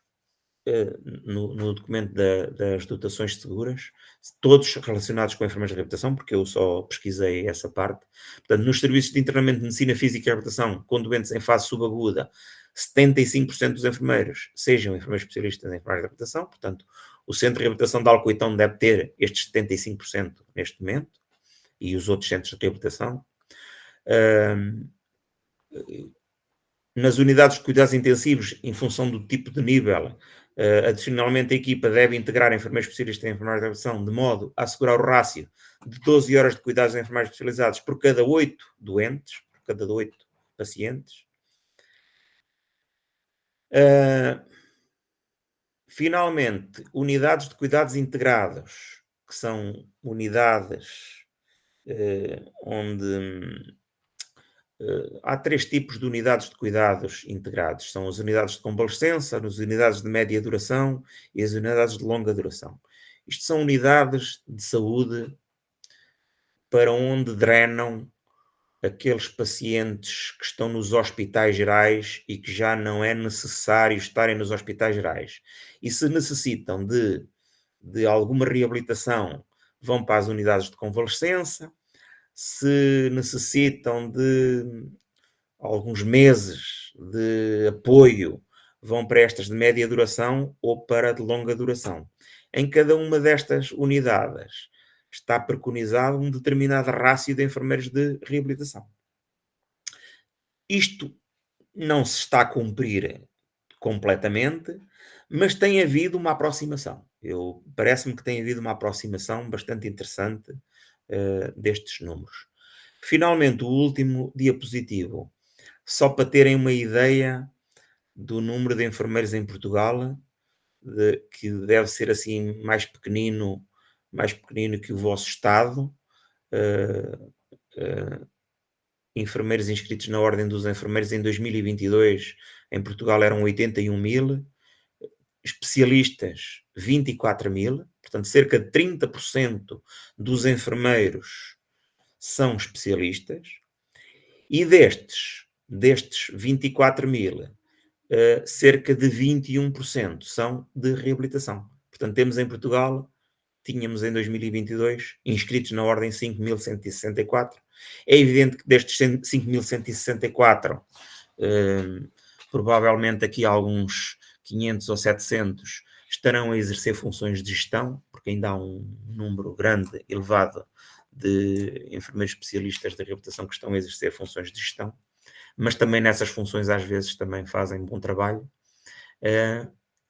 no documento das dotações seguras, todos relacionados com a enfermagem de reabilitação, porque eu só pesquisei essa parte. Portanto, nos serviços de internamento de medicina física e reabilitação, com doentes em fase subaguda, 75% dos enfermeiros sejam enfermeiros especialistas em enfermagem de reabilitação. Portanto, o Centro de Reabilitação de Alcoitão deve ter estes 75% neste momento, e os outros centros de reabilitação. Nas unidades de cuidados intensivos, em função do tipo de nível, adicionalmente a equipa deve integrar enfermeiros especialistas em enfermagem de reabilitação de modo a assegurar o rácio de 12 horas de cuidados de enfermeiros especializados por cada 8 doentes, por cada 8 pacientes. Finalmente, unidades de cuidados integrados, que são unidades onde há 3 tipos de unidades de cuidados integrados. São as unidades de convalescença, as unidades de média duração e as unidades de longa duração. Isto são unidades de saúde para onde drenam aqueles pacientes que estão nos hospitais gerais e que já não é necessário estarem nos hospitais gerais. E se necessitam de alguma reabilitação, vão para as unidades de convalescença. Se necessitam de alguns meses de apoio, vão para estas de média duração ou para de longa duração. Em cada uma destas unidades está preconizado um determinado rácio de enfermeiros de reabilitação. Isto não se está a cumprir completamente, mas tem havido uma aproximação. Parece-me que tem havido uma aproximação bastante interessante destes números. Finalmente, o último diapositivo, só para terem uma ideia do número de enfermeiros em Portugal, que deve ser assim mais pequenino que o vosso estado. Enfermeiros inscritos na Ordem dos Enfermeiros em 2022 em Portugal eram 81.000, especialistas 24.000, portanto cerca de 30% dos enfermeiros são especialistas, e destes 24.000, cerca de 21% são de reabilitação. Portanto, tínhamos em 2022 inscritos na ordem 5.164. É evidente que destes 5.164, provavelmente aqui alguns 500 ou 700 estarão a exercer funções de gestão, porque ainda há um número grande, elevado, de enfermeiros especialistas da reabilitação que estão a exercer funções de gestão, mas também nessas funções às vezes também fazem bom trabalho,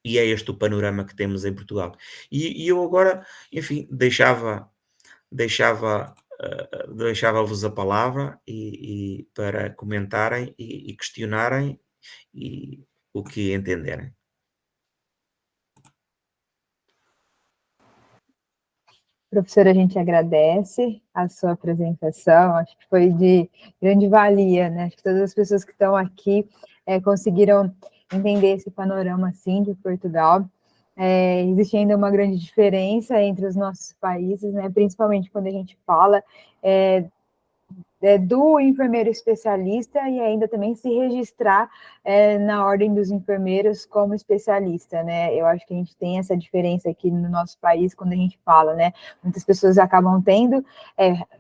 e é este o panorama que temos em Portugal. E eu agora, enfim, deixava-vos a palavra e para comentarem e questionarem o que entenderem. Professora, a gente agradece a sua apresentação, acho que foi de grande valia, né? Acho que todas as pessoas que estão aqui conseguiram entender esse panorama, assim, de Portugal. Existe ainda uma grande diferença entre os nossos países, né? Principalmente quando a gente fala do enfermeiro especialista e ainda também se registrar na ordem dos enfermeiros como especialista, né? Eu acho que a gente tem essa diferença aqui no nosso país quando a gente fala, né? Muitas pessoas acabam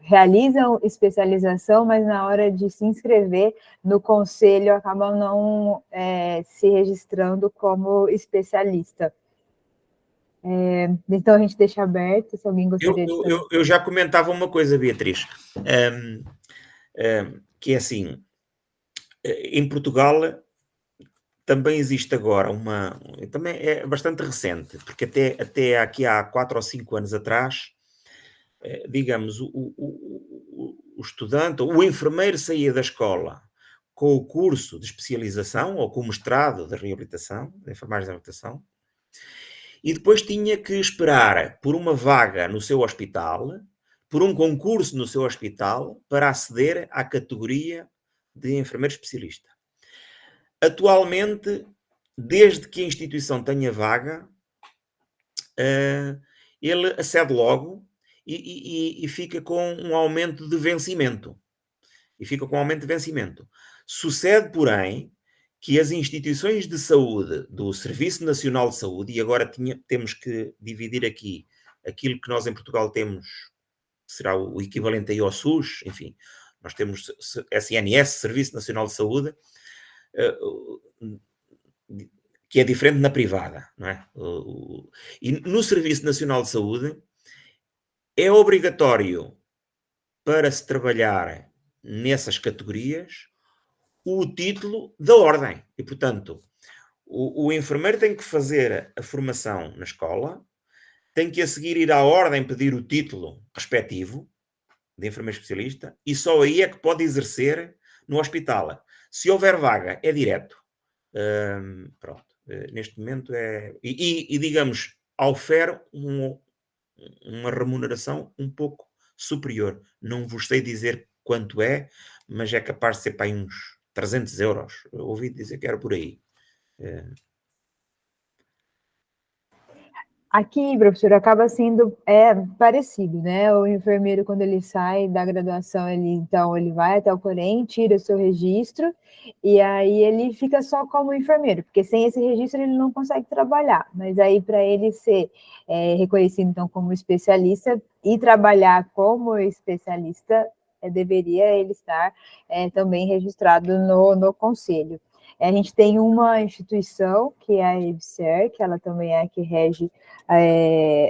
realizam especialização, mas na hora de se inscrever no conselho acabam não se registrando como especialista. Então a gente deixa aberto, se alguém gostaria de fazer. Eu já comentava uma coisa, Beatriz, que é assim, em Portugal também existe agora também é bastante recente, porque até aqui há 4 ou 5 anos atrás, digamos, o estudante, o enfermeiro saía da escola com o curso de especialização ou com o mestrado de reabilitação, de enfermagem de reabilitação, e depois tinha que esperar por uma vaga no seu hospital, por um concurso no seu hospital, para aceder à categoria de enfermeiro especialista. Atualmente, desde que a instituição tenha vaga, ele acede logo e fica com um aumento de vencimento. Sucede, porém, que as instituições de saúde do Serviço Nacional de Saúde, e agora temos que dividir aqui aquilo que nós em Portugal temos, que será o equivalente aí ao SUS, enfim, nós temos SNS, Serviço Nacional de Saúde, que é diferente na privada, não é? E no Serviço Nacional de Saúde é obrigatório, para se trabalhar nessas categorias, o título da ordem. E, portanto, o enfermeiro tem que fazer a formação na escola, tem que a seguir ir à ordem pedir o título respectivo de enfermeiro especialista e só aí é que pode exercer no hospital. Se houver vaga, é direto. Pronto. Neste momento digamos, oferece uma remuneração um pouco superior. Não vos sei dizer quanto é, mas é capaz de ser para aí uns 300 euros. Eu ouvi dizer que era por aí. Aqui, professor, acaba sendo parecido, né? O enfermeiro, quando ele sai da graduação, ele vai até o Corém, tira o seu registro, e aí ele fica só como enfermeiro, porque sem esse registro ele não consegue trabalhar. Mas aí, para ele ser reconhecido, então, como especialista e trabalhar como especialista, deveria ele estar também registrado no conselho. A gente tem uma instituição, que é a EBSER, que ela também é a que rege,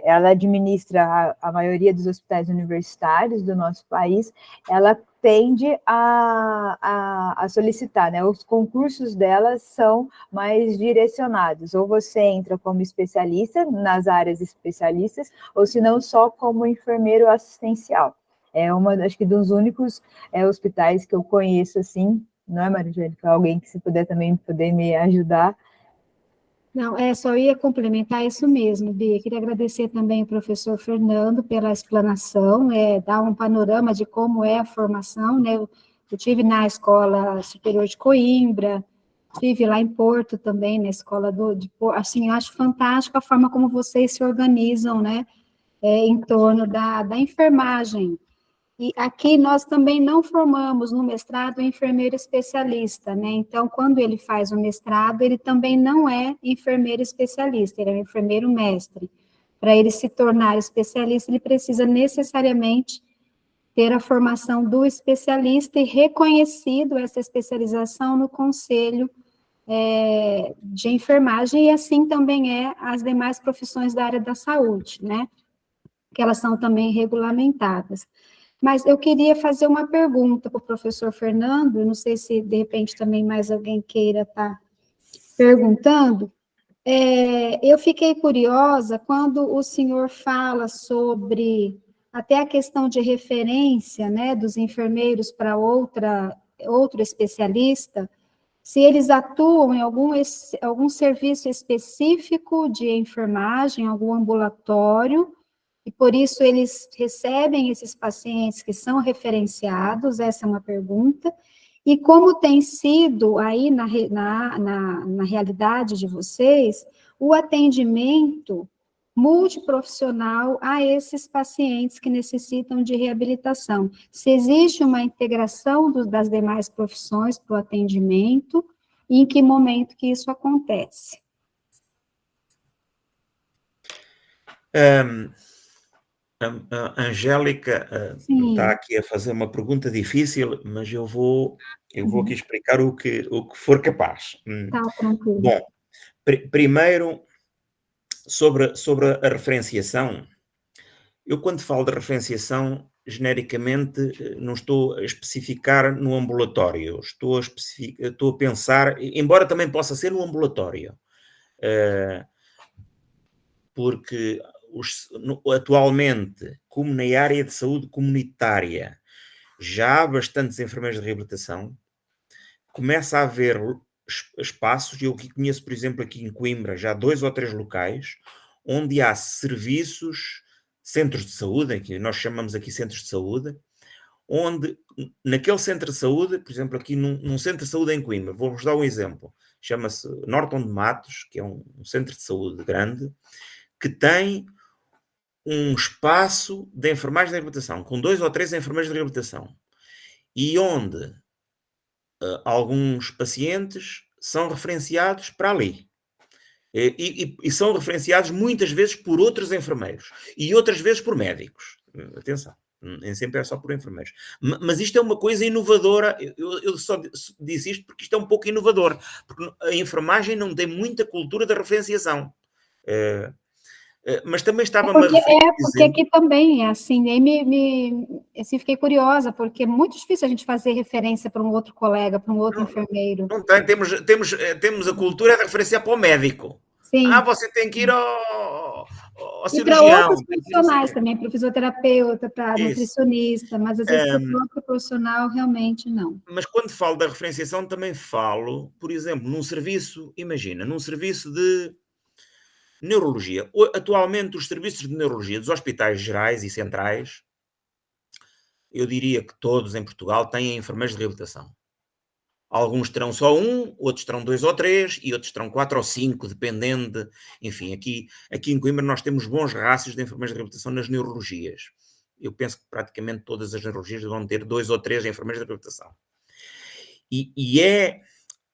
ela administra a maioria dos hospitais universitários do nosso país. Ela tende a solicitar, né? Os concursos delas são mais direcionados, ou você entra como especialista nas áreas especialistas, ou se não, só como enfermeiro assistencial. É acho que dos únicos hospitais que eu conheço, assim, não é, Maria Angélica? Alguém que, se puder também me ajudar. Não, só ia complementar isso mesmo, Bia. Queria agradecer também ao professor Fernando pela explanação, dar um panorama de como é a formação, né? Eu tive na Escola Superior de Coimbra, tive lá em Porto também, na Escola de Porto. Assim, eu acho fantástico a forma como vocês se organizam, né? Em torno da enfermagem. E aqui nós também não formamos no mestrado enfermeiro especialista, né? Então, quando ele faz o mestrado, ele também não é enfermeiro especialista, ele é um enfermeiro mestre. Para ele se tornar especialista, ele precisa necessariamente ter a formação do especialista e reconhecido essa especialização no conselho de enfermagem, e assim também as demais profissões da área da saúde, né? Que elas são também regulamentadas. Mas eu queria fazer uma pergunta para o professor Fernando, não sei se de repente também mais alguém queira estar perguntando. Eu fiquei curiosa quando o senhor fala sobre até a questão de referência, né, dos enfermeiros para outro especialista, se eles atuam em algum serviço específico de enfermagem, algum ambulatório, e por isso eles recebem esses pacientes que são referenciados, essa é uma pergunta. E como tem sido aí na realidade de vocês, o atendimento multiprofissional a esses pacientes que necessitam de reabilitação. Se existe uma integração das demais profissões para o atendimento, e em que momento que isso acontece? A Angélica está aqui a fazer uma pergunta difícil, mas eu vou aqui explicar o que for capaz. Tá, tranquilo. Bom, primeiro, sobre a referenciação, eu quando falo de referenciação, genericamente, não estou a especificar no ambulatório, estou a pensar, embora também possa ser no ambulatório, porque atualmente, como na área de saúde comunitária, já há bastantes enfermeiros de reabilitação, começa a haver espaços, eu aqui conheço, por exemplo, aqui em Coimbra, já 2 ou 3 locais, onde há serviços, centros de saúde, que nós chamamos aqui centros de saúde, onde naquele centro de saúde, por exemplo, aqui num centro de saúde em Coimbra, vou-vos dar um exemplo, chama-se Norton de Matos, que é um centro de saúde grande, que tem um espaço de enfermagem de reabilitação, com 2 ou 3 enfermeiros de reabilitação, e onde alguns pacientes são referenciados para ali. E são referenciados muitas vezes por outros enfermeiros e outras vezes por médicos. Atenção, nem sempre é só por enfermeiros. Mas isto é uma coisa inovadora. Eu só disse isto porque isto é um pouco inovador. Porque a enfermagem não tem muita cultura da referenciação. Mas também estava-me a referir... Porque aqui também é assim, aí assim, fiquei curiosa, porque é muito difícil a gente fazer referência para um outro colega, para um outro enfermeiro. Não tem, temos a cultura de referenciar para o médico. Sim. Você tem que ir ao cirurgião. E para outros profissionais também, para o fisioterapeuta, para nutricionista, mas às vezes para o próprio profissional realmente não. Mas quando falo da referenciação também falo, por exemplo, num serviço de neurologia. Atualmente os serviços de neurologia dos hospitais gerais e centrais, eu diria que todos em Portugal têm enfermeiros de reabilitação. Alguns terão só 1, outros terão 2 ou 3 e outros terão 4 ou 5, dependendo. Enfim, aqui em Coimbra nós temos bons rácios de enfermeiros de reabilitação nas neurologias. Eu penso que praticamente todas as neurologias vão ter 2 ou 3 enfermeiros de reabilitação. E é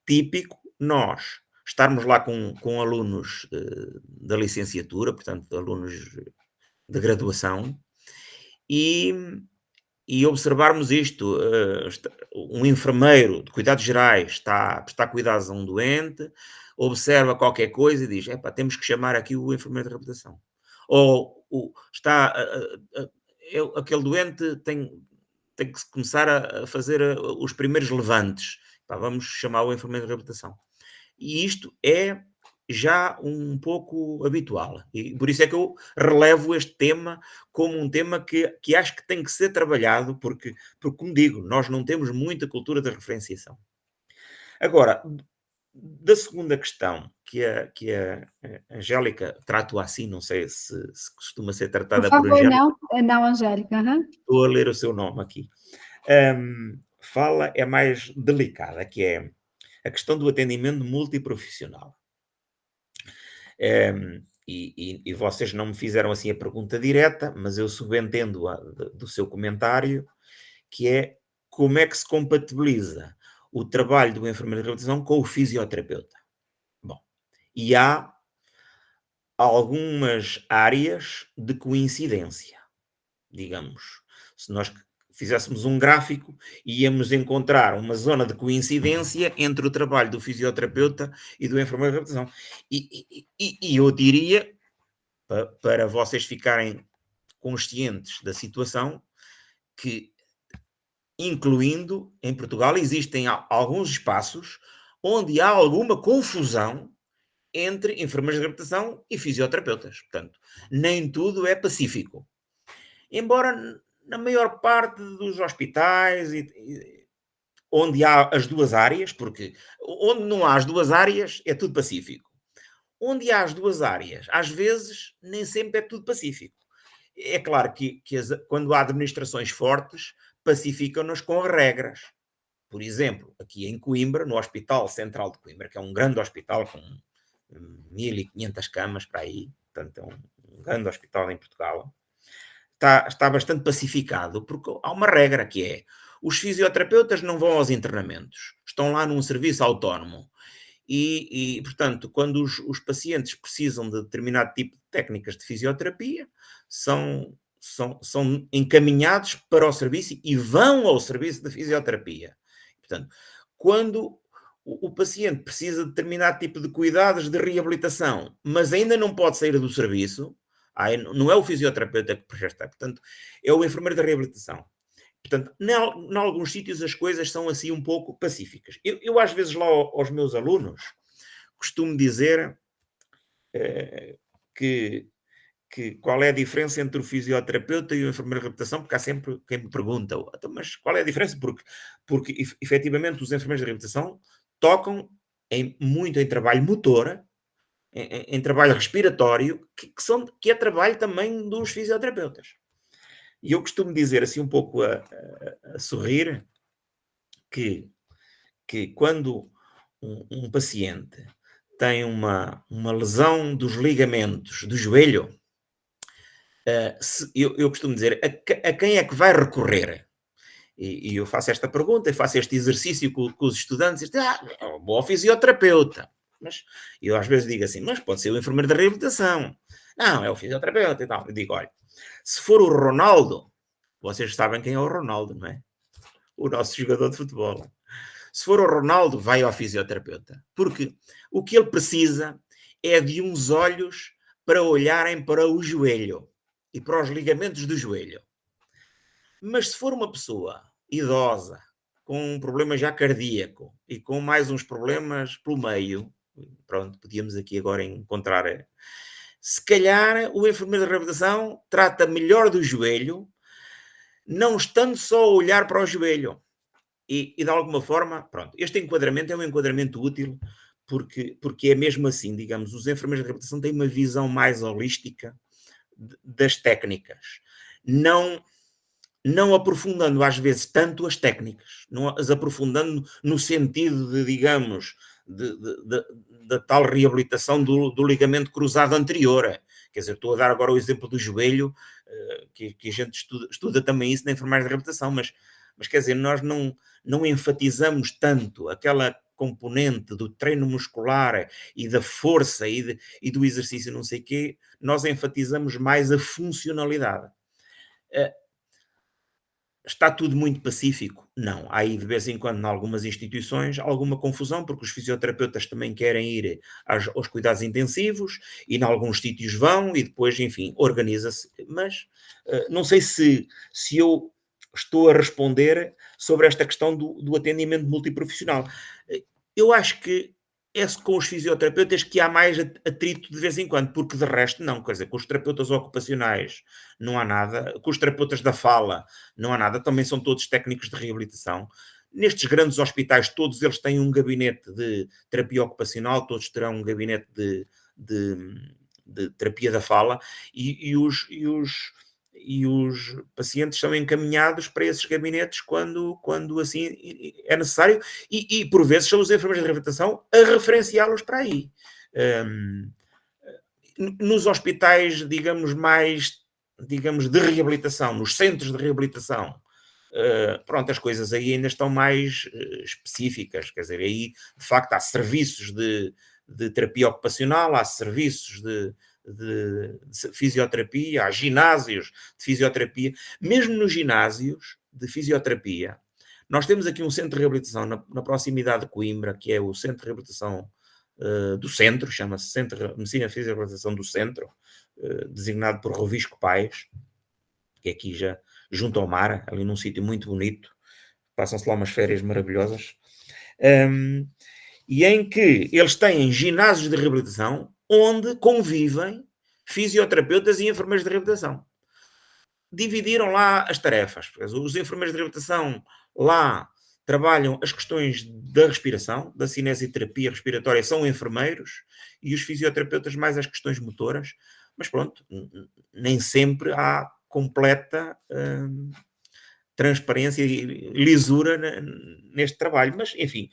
típico nós estarmos lá com alunos da licenciatura, portanto, alunos de graduação, e observarmos isto, um enfermeiro de cuidados gerais está a prestar cuidados a um doente, observa qualquer coisa e diz, temos que chamar aqui o enfermeiro de reabilitação. Ou aquele doente tem que começar a fazer os primeiros levantes. Vamos chamar o enfermeiro de reabilitação. E isto é já um pouco habitual. E por isso é que eu relevo este tema como um tema que acho que tem que ser trabalhado, porque, como digo, nós não temos muita cultura da referenciação. Agora, da segunda questão, que a Angélica tratou assim, não sei se costuma ser tratada por Angélica. Não, Angélica. Estou a ler o seu nome aqui. Fala é mais delicada, que é a questão do atendimento multiprofissional. E vocês não me fizeram assim a pergunta direta, mas eu subentendo do seu comentário, que é como é que se compatibiliza o trabalho do enfermeiro de reabilitação com o fisioterapeuta. Bom, e há algumas áreas de coincidência, digamos. Se nós fizéssemos um gráfico, íamos encontrar uma zona de coincidência entre o trabalho do fisioterapeuta e do enfermeiro de reabilitação. E eu diria, para vocês ficarem conscientes da situação, que, incluindo em Portugal, existem alguns espaços onde há alguma confusão entre enfermeiros de reabilitação e fisioterapeutas. Portanto, nem tudo é pacífico. Embora na maior parte dos hospitais onde há as duas áreas, porque onde não há as duas áreas é tudo pacífico. Onde há as duas áreas, às vezes, nem sempre é tudo pacífico. É claro que quando há administrações fortes, pacificam-nos com regras. Por exemplo, aqui em Coimbra, no Hospital Central de Coimbra, que é um grande hospital com 1.500 camas para aí, portanto é um grande hospital em Portugal, está bastante pacificado, porque há uma regra que é: os fisioterapeutas não vão aos internamentos, estão lá num serviço autónomo. Portanto, quando os pacientes precisam de determinado tipo de técnicas de fisioterapia, são encaminhados para o serviço e vão ao serviço de fisioterapia. Portanto, quando o paciente precisa de determinado tipo de cuidados de reabilitação, mas ainda não pode sair do serviço, não é o fisioterapeuta que presta, portanto, é o enfermeiro da reabilitação. Portanto, em alguns sítios as coisas são assim um pouco pacíficas. Eu às vezes lá aos meus alunos costumo dizer que qual é a diferença entre o fisioterapeuta e o enfermeiro de reabilitação, porque há sempre quem me pergunta, então, mas qual é a diferença? Porque efetivamente os enfermeiros de reabilitação tocam muito em trabalho motor, em trabalho respiratório, que é trabalho também dos fisioterapeutas. E eu costumo dizer assim um pouco a sorrir que quando um paciente tem uma lesão dos ligamentos do joelho, eu costumo dizer a quem é que vai recorrer? E eu faço esta pergunta, e faço este exercício com os estudantes, vou ao fisioterapeuta. Mas eu às vezes digo assim, mas pode ser o enfermeiro da reabilitação. Não, é o fisioterapeuta e tal. Eu digo, olha, se for o Ronaldo, vocês sabem quem é o Ronaldo, não é? O nosso jogador de futebol. Se for o Ronaldo, vai ao fisioterapeuta. Porque o que ele precisa é de uns olhos para olharem para o joelho e para os ligamentos do joelho. Mas se for uma pessoa idosa, com um problema já cardíaco e com mais uns problemas pelo meio, pronto, podíamos aqui agora encontrar, se calhar o enfermeiro de reabilitação trata melhor do joelho, não estando só a olhar para o joelho. E de alguma forma, pronto, este enquadramento é um enquadramento útil, porque é mesmo assim, digamos, os enfermeiros de reabilitação têm uma visão mais holística das técnicas, não aprofundando às vezes tanto as técnicas, não as aprofundando no sentido de, digamos, da tal reabilitação do ligamento cruzado anterior. Quer dizer, estou a dar agora o exemplo do joelho, que a gente estuda também isso na enfermagem de reabilitação, mas quer dizer, nós não enfatizamos tanto aquela componente do treino muscular e da força e do exercício não sei o quê, nós enfatizamos mais a funcionalidade. Está tudo muito pacífico? Não. Há aí de vez em quando, em algumas instituições, alguma confusão, porque os fisioterapeutas também querem ir aos cuidados intensivos e em alguns sítios vão e depois, enfim, organiza-se. Mas não sei se eu estou a responder sobre esta questão do atendimento multiprofissional. Eu acho que é com os fisioterapeutas que há mais atrito de vez em quando, porque de resto não, quer dizer, com os terapeutas ocupacionais não há nada, com os terapeutas da fala não há nada, também são todos técnicos de reabilitação. Nestes grandes hospitais, todos eles têm um gabinete de terapia ocupacional, todos terão um gabinete de terapia da fala e os pacientes são encaminhados para esses gabinetes quando assim é necessário e por vezes são os enfermeiros de reabilitação a referenciá-los para aí. Nos hospitais, digamos, de reabilitação, nos centros de reabilitação, pronto, as coisas aí ainda estão mais específicas, quer dizer, aí de facto há serviços de terapia ocupacional, há serviços de fisioterapia, há ginásios de fisioterapia. Mesmo nos ginásios de fisioterapia, nós temos aqui um centro de reabilitação na proximidade de Coimbra, que é o Centro de Reabilitação do Centro, chama-se Centro de Medicina e Fisioterapia do Centro, designado por Rovisco Paes, que aqui já junto ao mar, ali num sítio muito bonito, passam-se lá umas férias maravilhosas, e em que eles têm ginásios de reabilitação onde convivem fisioterapeutas e enfermeiros de reabilitação. Dividiram lá as tarefas. Os enfermeiros de reabilitação lá trabalham as questões da respiração, da cinesioterapia respiratória, são enfermeiros, e os fisioterapeutas mais as questões motoras, mas pronto, nem sempre há completa transparência e lisura neste trabalho, mas enfim,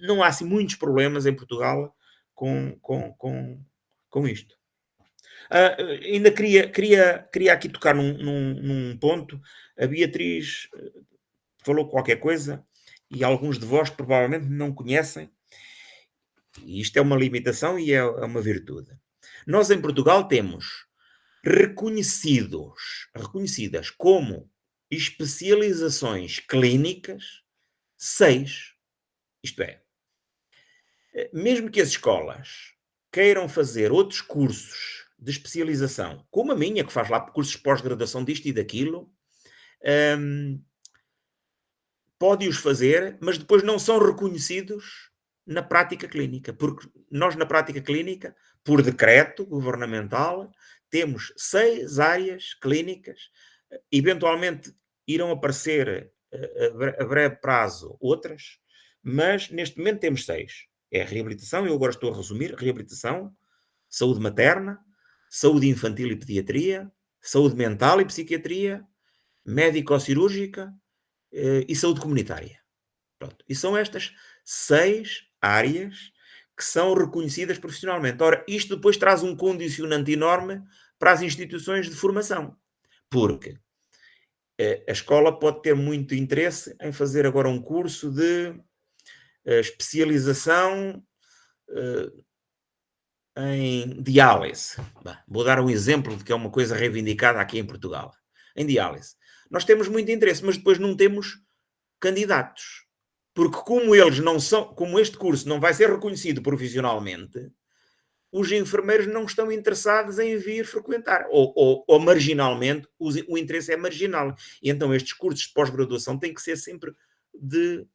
não há assim muitos problemas em Portugal com isto. Ainda queria aqui tocar num ponto. A Beatriz falou qualquer coisa e alguns de vós provavelmente não conhecem, e isto é uma limitação e é uma virtude. Nós em Portugal temos reconhecidas como especializações clínicas 6. Isto é, mesmo que as escolas queiram fazer outros cursos de especialização, como a minha, que faz lá cursos de pós-graduação disto e daquilo, pode-os fazer, mas depois não são reconhecidos na prática clínica, porque nós na prática clínica, por decreto governamental, temos 6 áreas clínicas, eventualmente irão aparecer a breve prazo outras, mas neste momento temos 6. É a reabilitação, eu agora estou a resumir: reabilitação, saúde materna, saúde infantil e pediatria, saúde mental e psiquiatria, médico-cirúrgica e saúde comunitária. Pronto. E são estas 6 áreas que são reconhecidas profissionalmente. Ora, isto depois traz um condicionante enorme para as instituições de formação, porque a escola pode ter muito interesse em fazer agora um curso de especialização em diálise. Vou dar um exemplo de que é uma coisa reivindicada aqui em Portugal. Em diálise. Nós temos muito interesse, mas depois não temos candidatos. Porque como este curso não vai ser reconhecido profissionalmente, os enfermeiros não estão interessados em vir frequentar. Ou marginalmente, o interesse é marginal. E então estes cursos de pós-graduação têm que ser sempre de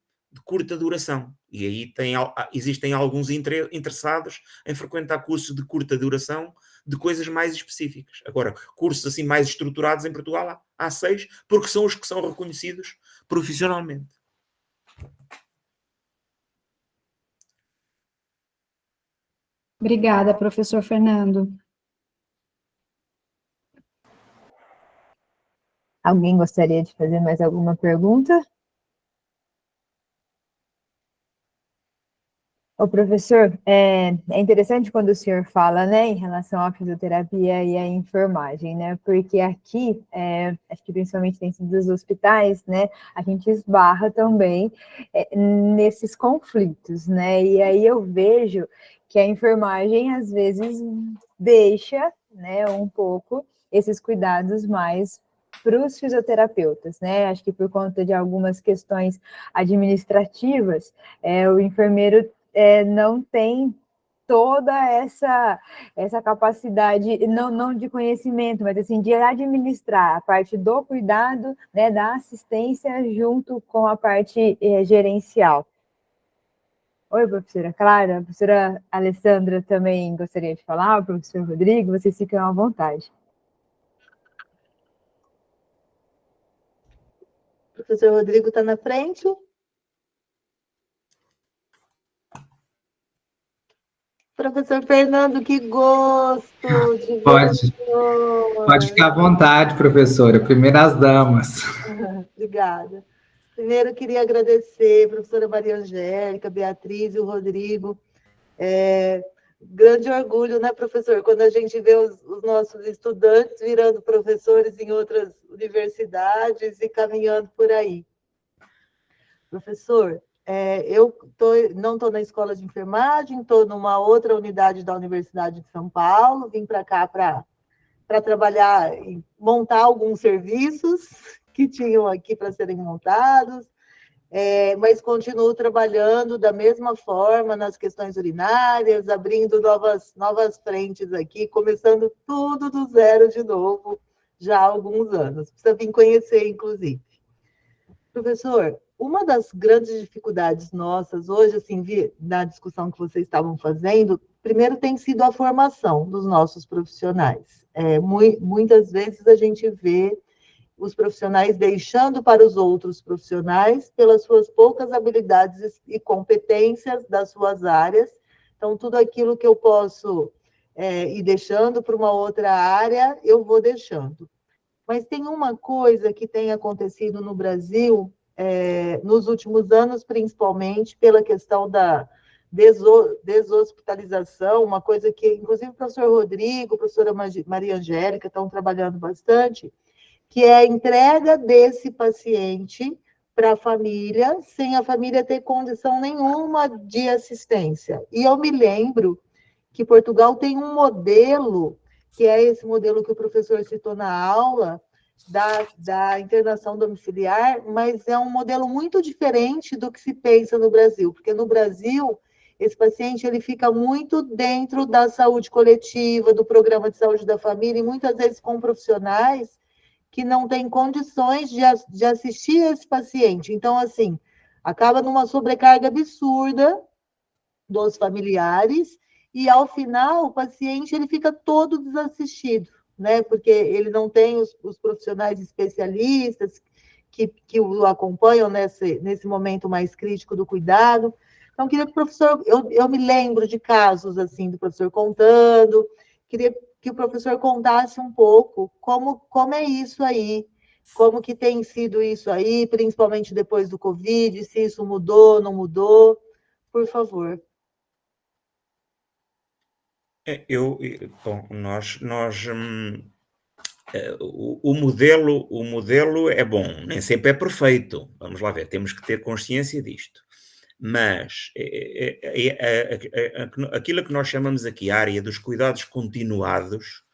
curta duração. E aí existem alguns interessados em frequentar cursos de curta duração de coisas mais específicas. Agora, cursos assim mais estruturados em Portugal há 6, porque são os que são reconhecidos profissionalmente. Obrigada, professor Fernando. Alguém gostaria de fazer mais alguma pergunta? Ô, professor, é interessante quando o senhor fala, né, em relação à fisioterapia e à enfermagem, né, porque aqui, acho que principalmente dentro dos hospitais, né, a gente esbarra também nesses conflitos, né, e aí eu vejo que a enfermagem, às vezes, deixa, né, um pouco esses cuidados mais para os fisioterapeutas, né, acho que por conta de algumas questões administrativas, o enfermeiro não tem toda essa capacidade, não de conhecimento, mas assim, de administrar a parte do cuidado, né, da assistência junto com a parte gerencial. Oi, professora Clara, a professora Alessandra também gostaria de falar, o professor Rodrigo, vocês ficam à vontade. O professor Rodrigo está na frente. Professor Fernando, que gosto de Pode ficar à vontade, professora. Primeiras damas. Obrigada. Primeiro, queria agradecer a professora Maria Angélica, Beatriz e o Rodrigo. Grande orgulho, né, professor, quando a gente vê os nossos estudantes virando professores em outras universidades e caminhando por aí. Professor, eu não estou na escola de enfermagem, estou numa outra unidade da Universidade de São Paulo, vim para cá para trabalhar e montar alguns serviços que tinham aqui para serem montados, mas continuo trabalhando da mesma forma nas questões urinárias, abrindo novas frentes aqui, começando tudo do zero de novo, já há alguns anos. Precisa vir conhecer, inclusive. Professor, uma das grandes dificuldades nossas hoje, assim, na discussão que vocês estavam fazendo, primeiro tem sido a formação dos nossos profissionais. Muitas vezes a gente vê os profissionais deixando para os outros profissionais pelas suas poucas habilidades e competências das suas áreas. Então, tudo aquilo que eu posso ir deixando para uma outra área, eu vou deixando. Mas tem uma coisa que tem acontecido no Brasil, nos últimos anos, principalmente pela questão da deshospitalização, uma coisa que, inclusive, o professor Rodrigo, a professora Maria Angélica estão trabalhando bastante, que é a entrega desse paciente para a família, sem a família ter condição nenhuma de assistência. E eu me lembro que Portugal tem um modelo, que é esse modelo que o professor citou na aula, da internação domiciliar, mas é um modelo muito diferente do que se pensa no Brasil, porque no Brasil, esse paciente ele fica muito dentro da saúde coletiva, do programa de saúde da família, e muitas vezes com profissionais que não têm condições de assistir esse paciente. Então, assim, acaba numa sobrecarga absurda dos familiares, e ao final o paciente ele fica todo desassistido, né? Porque ele não tem os profissionais especialistas que o acompanham nesse momento mais crítico do cuidado. Então, queria que o professor, eu me lembro de casos assim do professor contando, queria que o professor contasse um pouco como é isso aí, como que tem sido isso aí, principalmente depois do Covid, se isso mudou, não mudou, por favor. Bom, o modelo é bom, nem sempre é perfeito. Vamos lá ver, temos que ter consciência disto. Mas aquilo que nós chamamos aqui a área dos cuidados continuados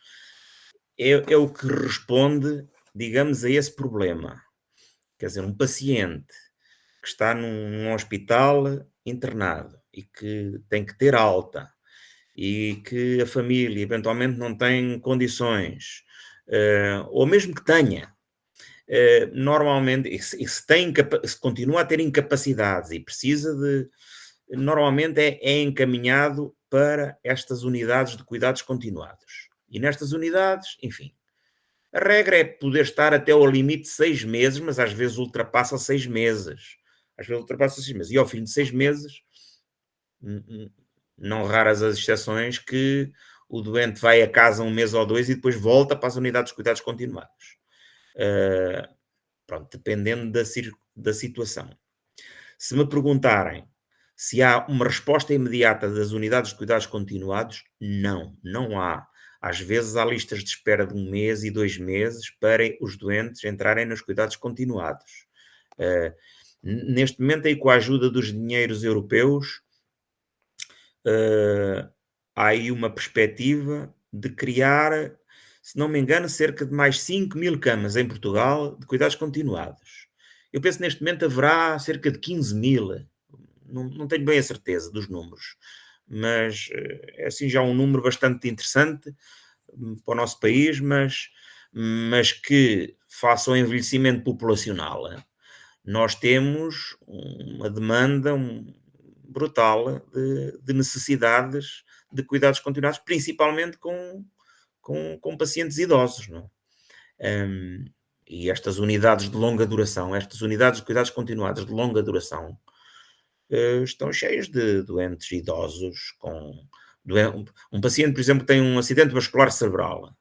é o que responde, digamos, a esse problema. Quer dizer, um paciente que está num hospital internado e que tem que ter alta e que a família eventualmente não tem condições, ou mesmo que tenha, normalmente, se continua a ter incapacidades e precisa normalmente é encaminhado para estas unidades de cuidados continuados. E nestas unidades, enfim, a regra é poder estar até ao limite de 6 meses, mas às vezes ultrapassa 6 meses. E ao fim de 6 meses, não raras as exceções que o doente vai a casa 1 mês ou 2 e depois volta para as unidades de cuidados continuados. Pronto, dependendo da situação. Se me perguntarem se há uma resposta imediata das unidades de cuidados continuados, não há. Às vezes há listas de espera de 1 mês e 2 meses para os doentes entrarem nos cuidados continuados. Neste momento, aí, com a ajuda dos dinheiros europeus, há aí uma perspectiva de criar, se não me engano, cerca de mais 5.000 camas em Portugal de cuidados continuados. Eu penso que neste momento haverá cerca de 15.000. Não tenho bem a certeza dos números, mas é assim já um número bastante interessante para o nosso país, mas que, face ao envelhecimento populacional, nós temos uma demanda brutal de necessidades de cuidados continuados, principalmente com pacientes idosos, não é? E estas unidades de longa duração, estas unidades de cuidados continuados de longa duração, estão cheias de doentes idosos, um paciente, por exemplo, que tem um acidente vascular cerebral,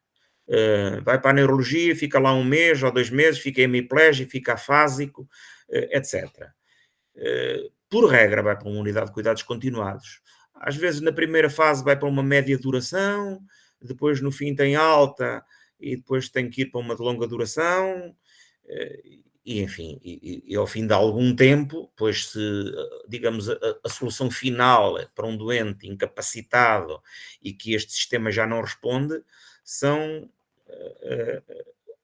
vai para a neurologia, fica lá 1 mês ou 2 meses, fica hemiplégico, fica afásico, etc. Por regra vai para uma unidade de cuidados continuados. Às vezes na primeira fase vai para uma média duração, depois no fim tem alta e depois tem que ir para uma de longa duração, e enfim, e ao fim de algum tempo, pois se, digamos, a solução final para um doente incapacitado e que este sistema já não responde, são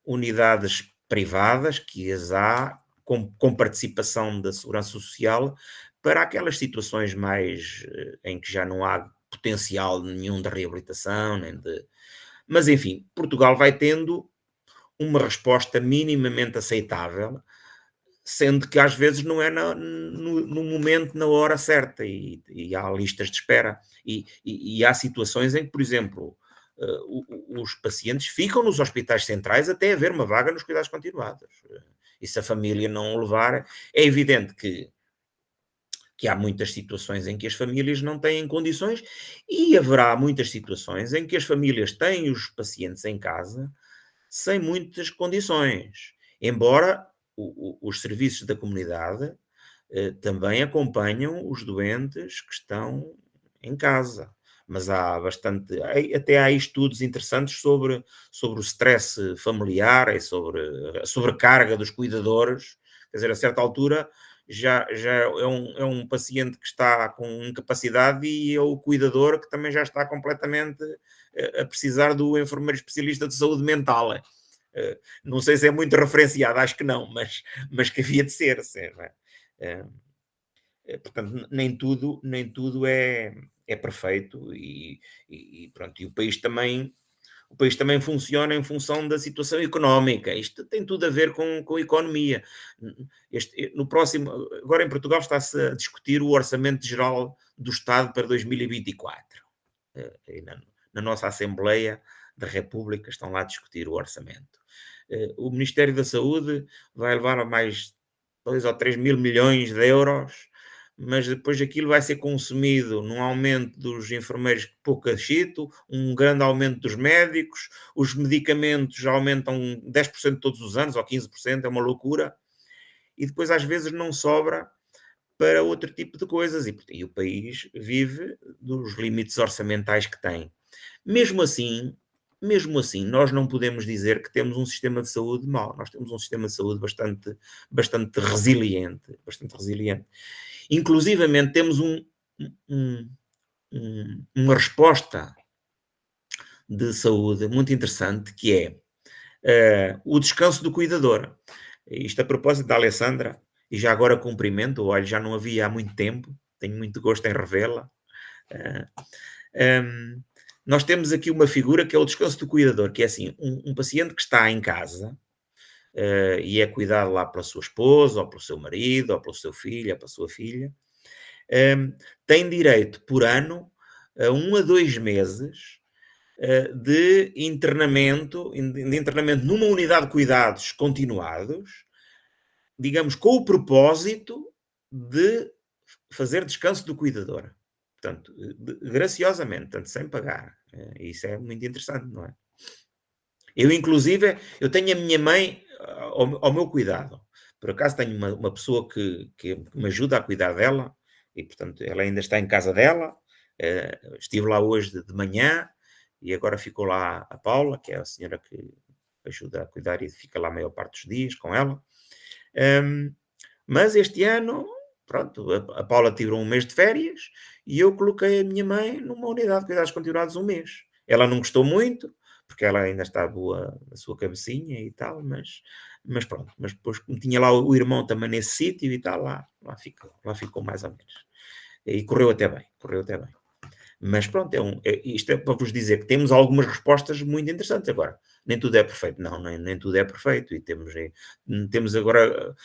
unidades privadas que as há com participação da Segurança Social para aquelas situações mais em que já não há potencial nenhum de reabilitação, mas enfim, Portugal vai tendo uma resposta minimamente aceitável, sendo que às vezes não é no momento, na hora certa, e há listas de espera, e há situações em que, por exemplo, os pacientes ficam nos hospitais centrais até haver uma vaga nos cuidados continuados. E se a família não o levar, é evidente que há muitas situações em que as famílias não têm condições, e haverá muitas situações em que as famílias têm os pacientes em casa sem muitas condições, embora os serviços da comunidade também acompanham os doentes que estão em casa. Mas há bastante, até há estudos interessantes sobre o stress familiar e sobre a sobrecarga dos cuidadores. Quer dizer, a certa altura já é um paciente que está com incapacidade, e é o cuidador que também já está completamente a precisar do enfermeiro especialista de saúde mental. Não sei se é muito referenciado, acho que não, mas que havia de ser. Portanto, nem tudo é perfeito, e pronto, e o país também funciona em função da situação económica. Isto tem tudo a ver com a economia. No próximo, agora em Portugal está-se a discutir o Orçamento Geral do Estado para 2024. Na nossa Assembleia da República estão lá a discutir o orçamento. O Ministério da Saúde vai levar a mais 2 ou 3 mil milhões de euros, mas depois aquilo vai ser consumido num aumento dos enfermeiros pouco achito, um grande aumento dos médicos, os medicamentos aumentam 10% todos os anos, ou 15%, é uma loucura, e depois às vezes não sobra para outro tipo de coisas, e o país vive dos limites orçamentais que tem. Mesmo assim, nós não podemos dizer que temos um sistema de saúde mau. Nós temos um sistema de saúde bastante resiliente, Inclusivamente temos uma resposta de saúde muito interessante, que é o descanso do cuidador. Isto a propósito da Alessandra, e já agora cumprimento, olha, já não havia há muito tempo, tenho muito gosto em revê-la. Nós temos aqui uma figura que é o descanso do cuidador, que é assim, um paciente que está em casa e é cuidado lá pela sua esposa, ou pelo seu marido, ou pelo seu filho, ou pela sua filha, tem direito por ano a 1 a 2 meses de internamento numa unidade de cuidados continuados, digamos, com o propósito de fazer descanso do cuidador. Portanto, graciosamente, portanto, sem pagar. Isso é muito interessante, não é? Eu, inclusive, eu tenho a minha mãe ao meu cuidado. Por acaso tenho uma pessoa que me ajuda a cuidar dela, e, portanto, ela ainda está em casa dela. Estive lá hoje de manhã, e agora ficou lá a Paula, que é a senhora que ajuda a cuidar e fica lá a maior parte dos dias com ela. Mas este ano, pronto, a Paula tirou um mês de férias e eu coloquei a minha mãe numa unidade de cuidados continuados 1 mês. Ela não gostou muito, porque ela ainda está boa na sua cabecinha e tal, mas pronto. Mas depois, como tinha lá o irmão também nesse sítio e tal, lá ficou mais ou menos. E correu até bem. Mas pronto, isto é para vos dizer que temos algumas respostas muito interessantes. Agora, nem tudo é perfeito. Não, nem tudo é perfeito. E temos agora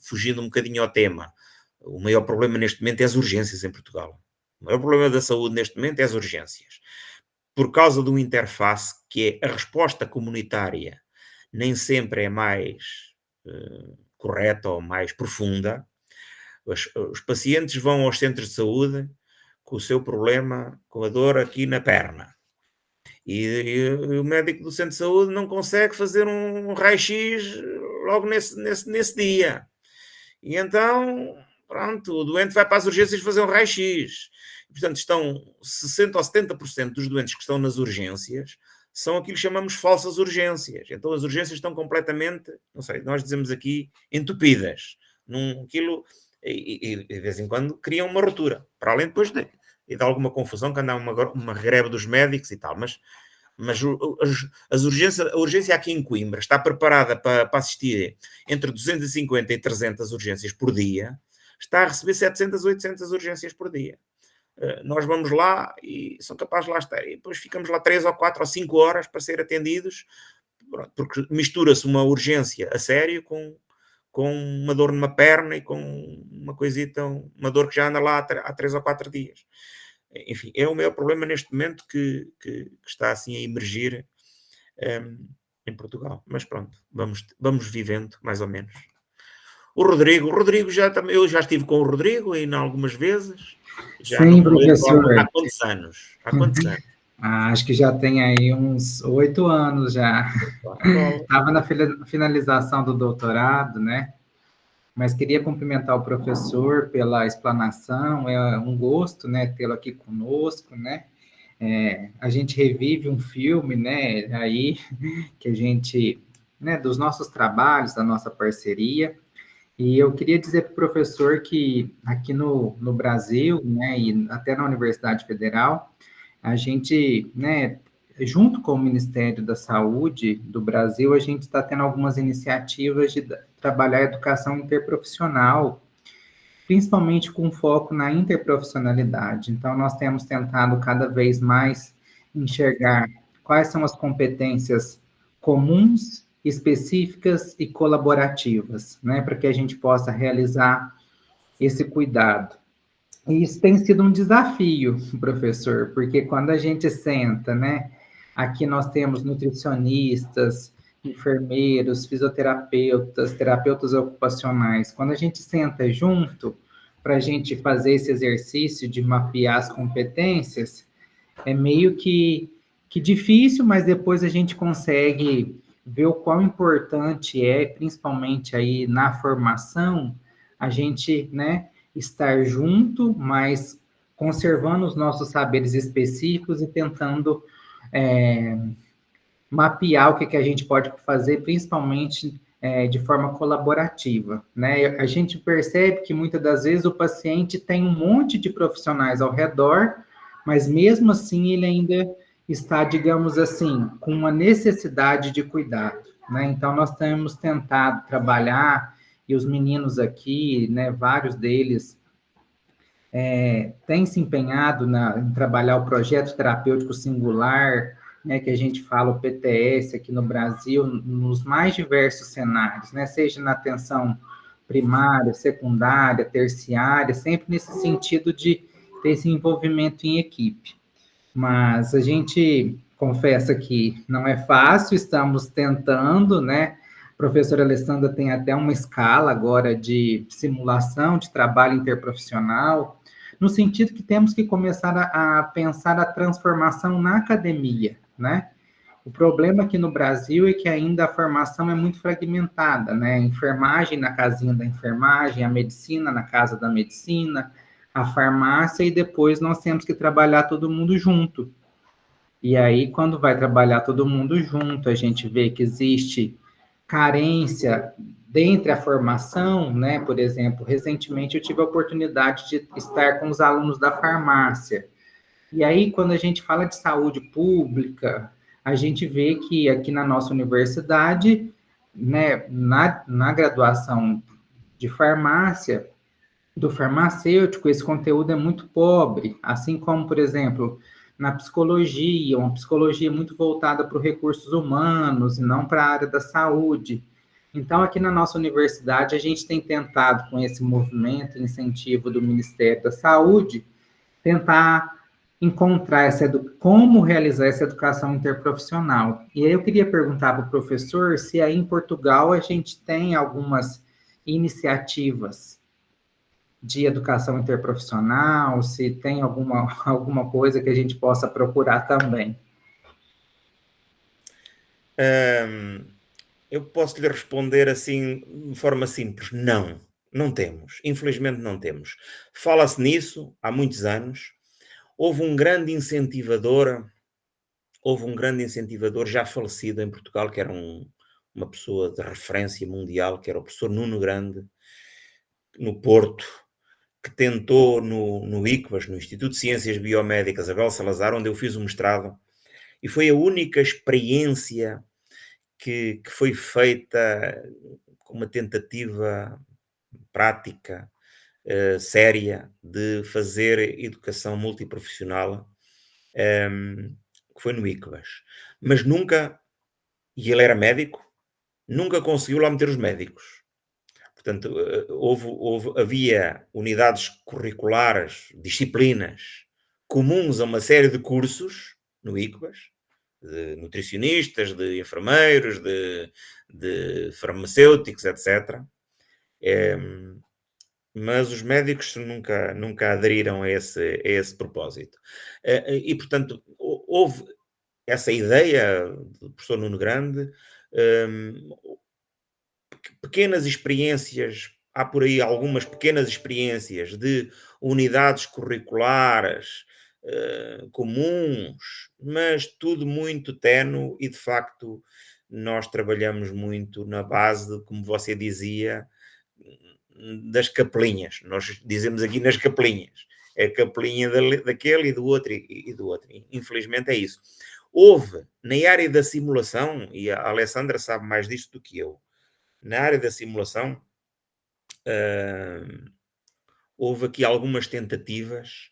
fugindo um bocadinho ao tema, o maior problema neste momento é as urgências em Portugal. O maior problema da saúde neste momento é as urgências. Por causa do interface, que é a resposta comunitária, nem sempre é mais correta ou mais profunda. Os pacientes vão aos centros de saúde com o seu problema, com a dor aqui na perna. E o médico do centro de saúde não consegue fazer um raio-x logo nesse dia. E então, pronto, o doente vai para as urgências fazer um raio-x. Portanto, estão 60% ou 70% dos doentes que estão nas urgências são aquilo que chamamos falsas urgências. Então, as urgências estão completamente, não sei, nós dizemos aqui, entupidas. E de vez em quando criam uma ruptura. Para além depois de alguma confusão, que anda uma greve dos médicos e tal. Mas a urgência aqui em Coimbra está preparada para assistir entre 250 e 300 urgências por dia. Está a receber 700, 800 urgências por dia. Nós vamos lá e são capazes de lá estar. E depois ficamos lá 3 ou 4 ou 5 horas para ser atendidos porque mistura-se uma urgência a sério com uma dor numa perna e com uma coisita, uma dor que já anda lá há 3 ou 4 dias. Enfim, é o maior problema neste momento que está assim a emergir em Portugal. Mas pronto, vamos vivendo, mais ou menos. O Rodrigo eu já estive com o Rodrigo ainda algumas vezes. Já Sim, não me lembro professor. há quantos anos? Há quantos anos? Acho que já tem aí uns 8 anos já. Estava na finalização do doutorado, né? Mas queria cumprimentar o professor pela explanação, é um gosto, né, tê-lo aqui conosco, né? A gente revive um filme, né, aí que a gente, né, dos nossos trabalhos, da nossa parceria. E eu queria dizer para o professor que aqui no Brasil, né, e até na Universidade Federal, a gente, né, junto com o Ministério da Saúde do Brasil, a gente está tendo algumas iniciativas de trabalhar a educação interprofissional, principalmente com foco na interprofissionalidade. Então, nós temos tentado cada vez mais enxergar quais são as competências comuns, específicas e colaborativas, né, para que a gente possa realizar esse cuidado. E isso tem sido um desafio, professor, porque quando a gente senta, né, aqui nós temos nutricionistas, enfermeiros, fisioterapeutas, terapeutas ocupacionais. Quando a gente senta junto para a gente fazer esse exercício de mapear as competências, é meio que difícil, mas depois a gente consegue ver o quão importante é, principalmente aí na formação, a gente, né, estar junto, mas conservando os nossos saberes específicos e tentando mapear o que a gente pode fazer, principalmente de forma colaborativa, né? A gente percebe que muitas das vezes o paciente tem um monte de profissionais ao redor, mas mesmo assim ele ainda está, digamos assim, com uma necessidade de cuidado, né? Então nós temos tentado trabalhar, e os meninos aqui, né, vários deles têm se empenhado em trabalhar o projeto terapêutico singular, né, que a gente fala o PTS aqui no Brasil, nos mais diversos cenários, né, seja na atenção primária, secundária, terciária, sempre nesse sentido de ter esse envolvimento em equipe. Mas a gente confessa que não é fácil, estamos tentando, né? A professora Alessandra tem até uma escala agora de simulação de trabalho interprofissional, no sentido que temos que começar a pensar a transformação na academia, né? O problema aqui no Brasil é que ainda a formação é muito fragmentada, né? A enfermagem na casinha da enfermagem, a medicina na casa da medicina, a farmácia, e depois nós temos que trabalhar todo mundo junto. E aí, quando vai trabalhar todo mundo junto, a gente vê que existe carência dentre a formação, né? Por exemplo, recentemente eu tive a oportunidade de estar com os alunos da farmácia. E aí, quando a gente fala de saúde pública, a gente vê que aqui na nossa universidade, né, na graduação de farmácia, do farmacêutico, esse conteúdo é muito pobre, assim como, por exemplo, na psicologia, uma psicologia muito voltada para os recursos humanos e não para a área da saúde. Então, aqui na nossa universidade, a gente tem tentado, com esse movimento, incentivo do Ministério da Saúde, tentar encontrar como realizar essa educação interprofissional. E aí eu queria perguntar para o professor se aí em Portugal a gente tem algumas iniciativas de educação interprofissional, se tem alguma coisa que a gente possa procurar também. Eu posso lhe responder assim, de forma simples, não temos. Infelizmente não temos. Fala-se nisso há muitos anos. Houve um grande incentivador já falecido em Portugal, que era uma pessoa de referência mundial, que era o professor Nuno Grande, no Porto, que tentou no ICBAS, no Instituto de Ciências Biomédicas Abel Salazar, onde eu fiz o mestrado, e foi a única experiência que foi feita com uma tentativa prática, séria, de fazer educação multiprofissional, que foi no ICBAS. Mas nunca e ele era médico, nunca conseguiu lá meter os médicos. Portanto, havia unidades curriculares, disciplinas comuns a uma série de cursos no ICBAS, de nutricionistas, de enfermeiros, de farmacêuticos, etc. Mas os médicos nunca aderiram a esse propósito. E, portanto, houve essa ideia do professor Nuno Grande, pequenas experiências, há por aí algumas pequenas experiências de unidades curriculares comuns, mas tudo muito ténue e, de facto, nós trabalhamos muito na base, como você dizia, das capelinhas. Nós dizemos aqui nas capelinhas. É a capelinha daquele e do outro e do outro. Infelizmente é isso. Houve, na área da simulação, e a Alessandra sabe mais disto do que eu, na área da simulação, houve aqui algumas tentativas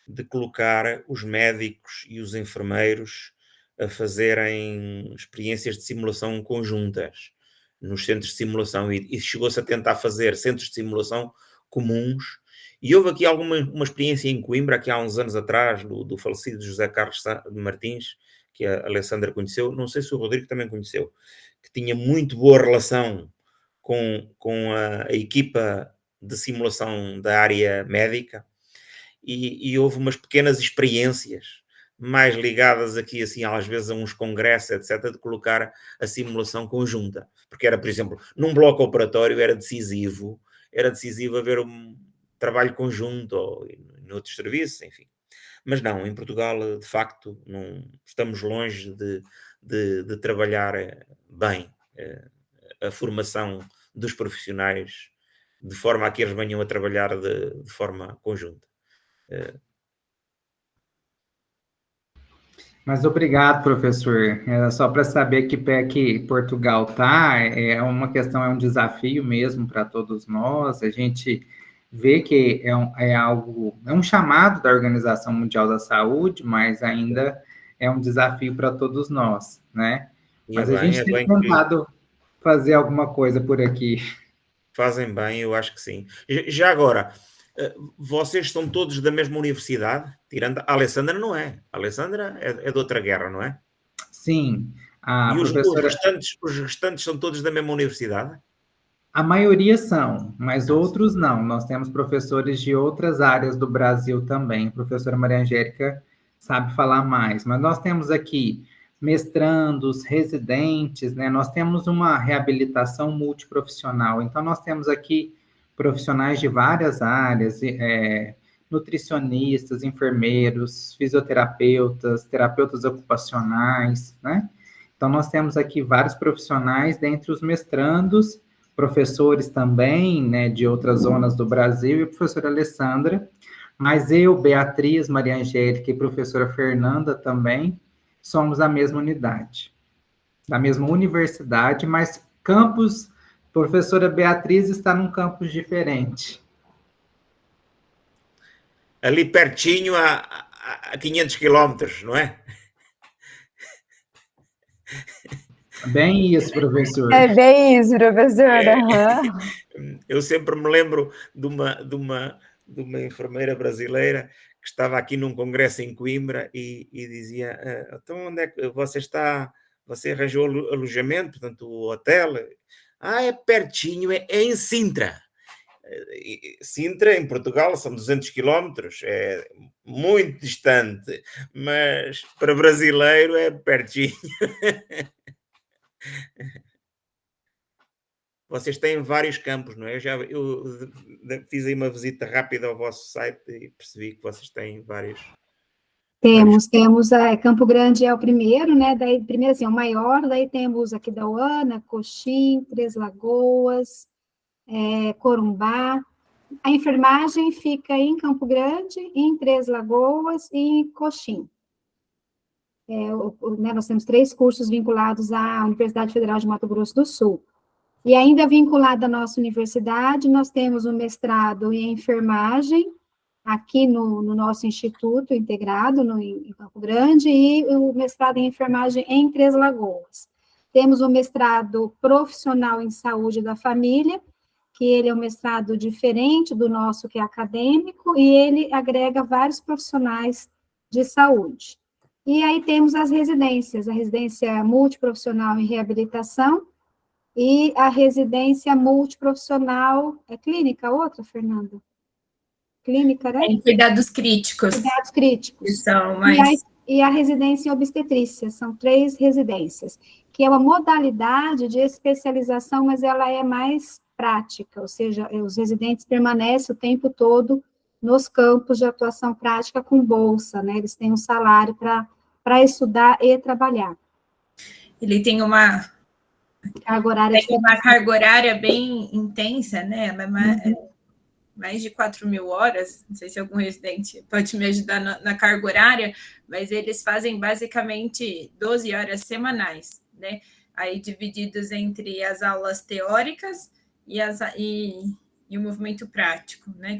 de colocar os médicos e os enfermeiros a fazerem experiências de simulação conjuntas nos centros de simulação, e chegou-se a tentar fazer centros de simulação comuns, e houve aqui uma experiência em Coimbra, aqui há uns anos atrás, do falecido José Carlos Martins, que a Alessandra conheceu, não sei se o Rodrigo também conheceu, que tinha muito boa relação com a equipa de simulação da área médica, e houve umas pequenas experiências mais ligadas aqui, assim, às vezes a uns congressos, etc., de colocar a simulação conjunta. Porque era, por exemplo, num bloco operatório era decisivo haver um trabalho conjunto, ou em outros serviços, enfim. Mas não, em Portugal, de facto, não estamos longe de trabalhar bem a formação dos profissionais, de forma a que eles venham a trabalhar de forma conjunta. Mas obrigado, professor. Só para saber que pé que Portugal está, é um desafio mesmo para todos nós. A gente vê que é um chamado da Organização Mundial da Saúde, mas ainda é um desafio para todos nós, né? Mas a gente tem tentado fazer alguma coisa por aqui. Fazem bem, eu acho que sim. Já agora, vocês são todos da mesma universidade? Tirando a Alessandra, não é? A Alessandra é de outra guerra, não é? Sim. E os restantes são todos da mesma universidade? A maioria são, mas outros não. Nós temos professores de outras áreas do Brasil também. A professora Maria Angélica sabe falar mais. Mas nós temos aqui mestrandos, residentes, né? Nós temos uma reabilitação multiprofissional. Então, nós temos aqui profissionais de várias áreas, nutricionistas, enfermeiros, fisioterapeutas, terapeutas ocupacionais, né? Então, nós temos aqui vários profissionais, dentre os mestrandos, professores também, né, de outras zonas do Brasil, e a professora Alessandra, mas eu, Beatriz, Maria Angélica e a professora Fernanda também somos da mesma unidade, da mesma universidade, mas campus, professora Beatriz está num campus diferente. Ali pertinho, a 500 quilômetros, não é? Bem isso, professor. É bem isso, professora. Eu sempre me lembro de uma enfermeira brasileira que estava aqui num congresso em Coimbra e dizia, então onde é que você está? Você arranjou alojamento, portanto o hotel? É pertinho, é em Sintra. Sintra, em Portugal, são 200 quilómetros, é muito distante, mas para brasileiro é pertinho. Vocês têm vários campos, não é? Eu fiz aí uma visita rápida ao vosso site e percebi que vocês têm vários. Temos Campo Grande é o primeiro, né? Daí, primeiro, assim, é o maior, daí temos aqui Dauana, Coxim, Três Lagoas, Corumbá. A enfermagem fica em Campo Grande, em Três Lagoas e em Coxim. Nós temos 3 cursos vinculados à Universidade Federal de Mato Grosso do Sul. E ainda vinculado à nossa universidade, nós temos um mestrado em enfermagem, aqui no nosso instituto integrado, em Campo Grande, e o mestrado em enfermagem em Três Lagoas. Temos o mestrado profissional em saúde da família, que ele é um mestrado diferente do nosso, que é acadêmico, e ele agrega vários profissionais de saúde. E aí temos as residências, a residência multiprofissional em reabilitação e a residência multiprofissional, é clínica outra, Fernanda? Clínica, né? Em cuidados críticos. Cuidados críticos. Que são mais... E a residência em obstetrícia, são 3 residências, que é uma modalidade de especialização, mas ela é mais prática, ou seja, os residentes permanecem o tempo todo nos campos de atuação prática com bolsa, né? Eles têm um salário para estudar e trabalhar. Ele tem uma carga horária bem intensa, né? Ela é mais de 4.000 horas, não sei se algum residente pode me ajudar na carga horária, mas eles fazem basicamente 12 horas semanais, né? Aí divididos entre as aulas teóricas e o movimento prático, né?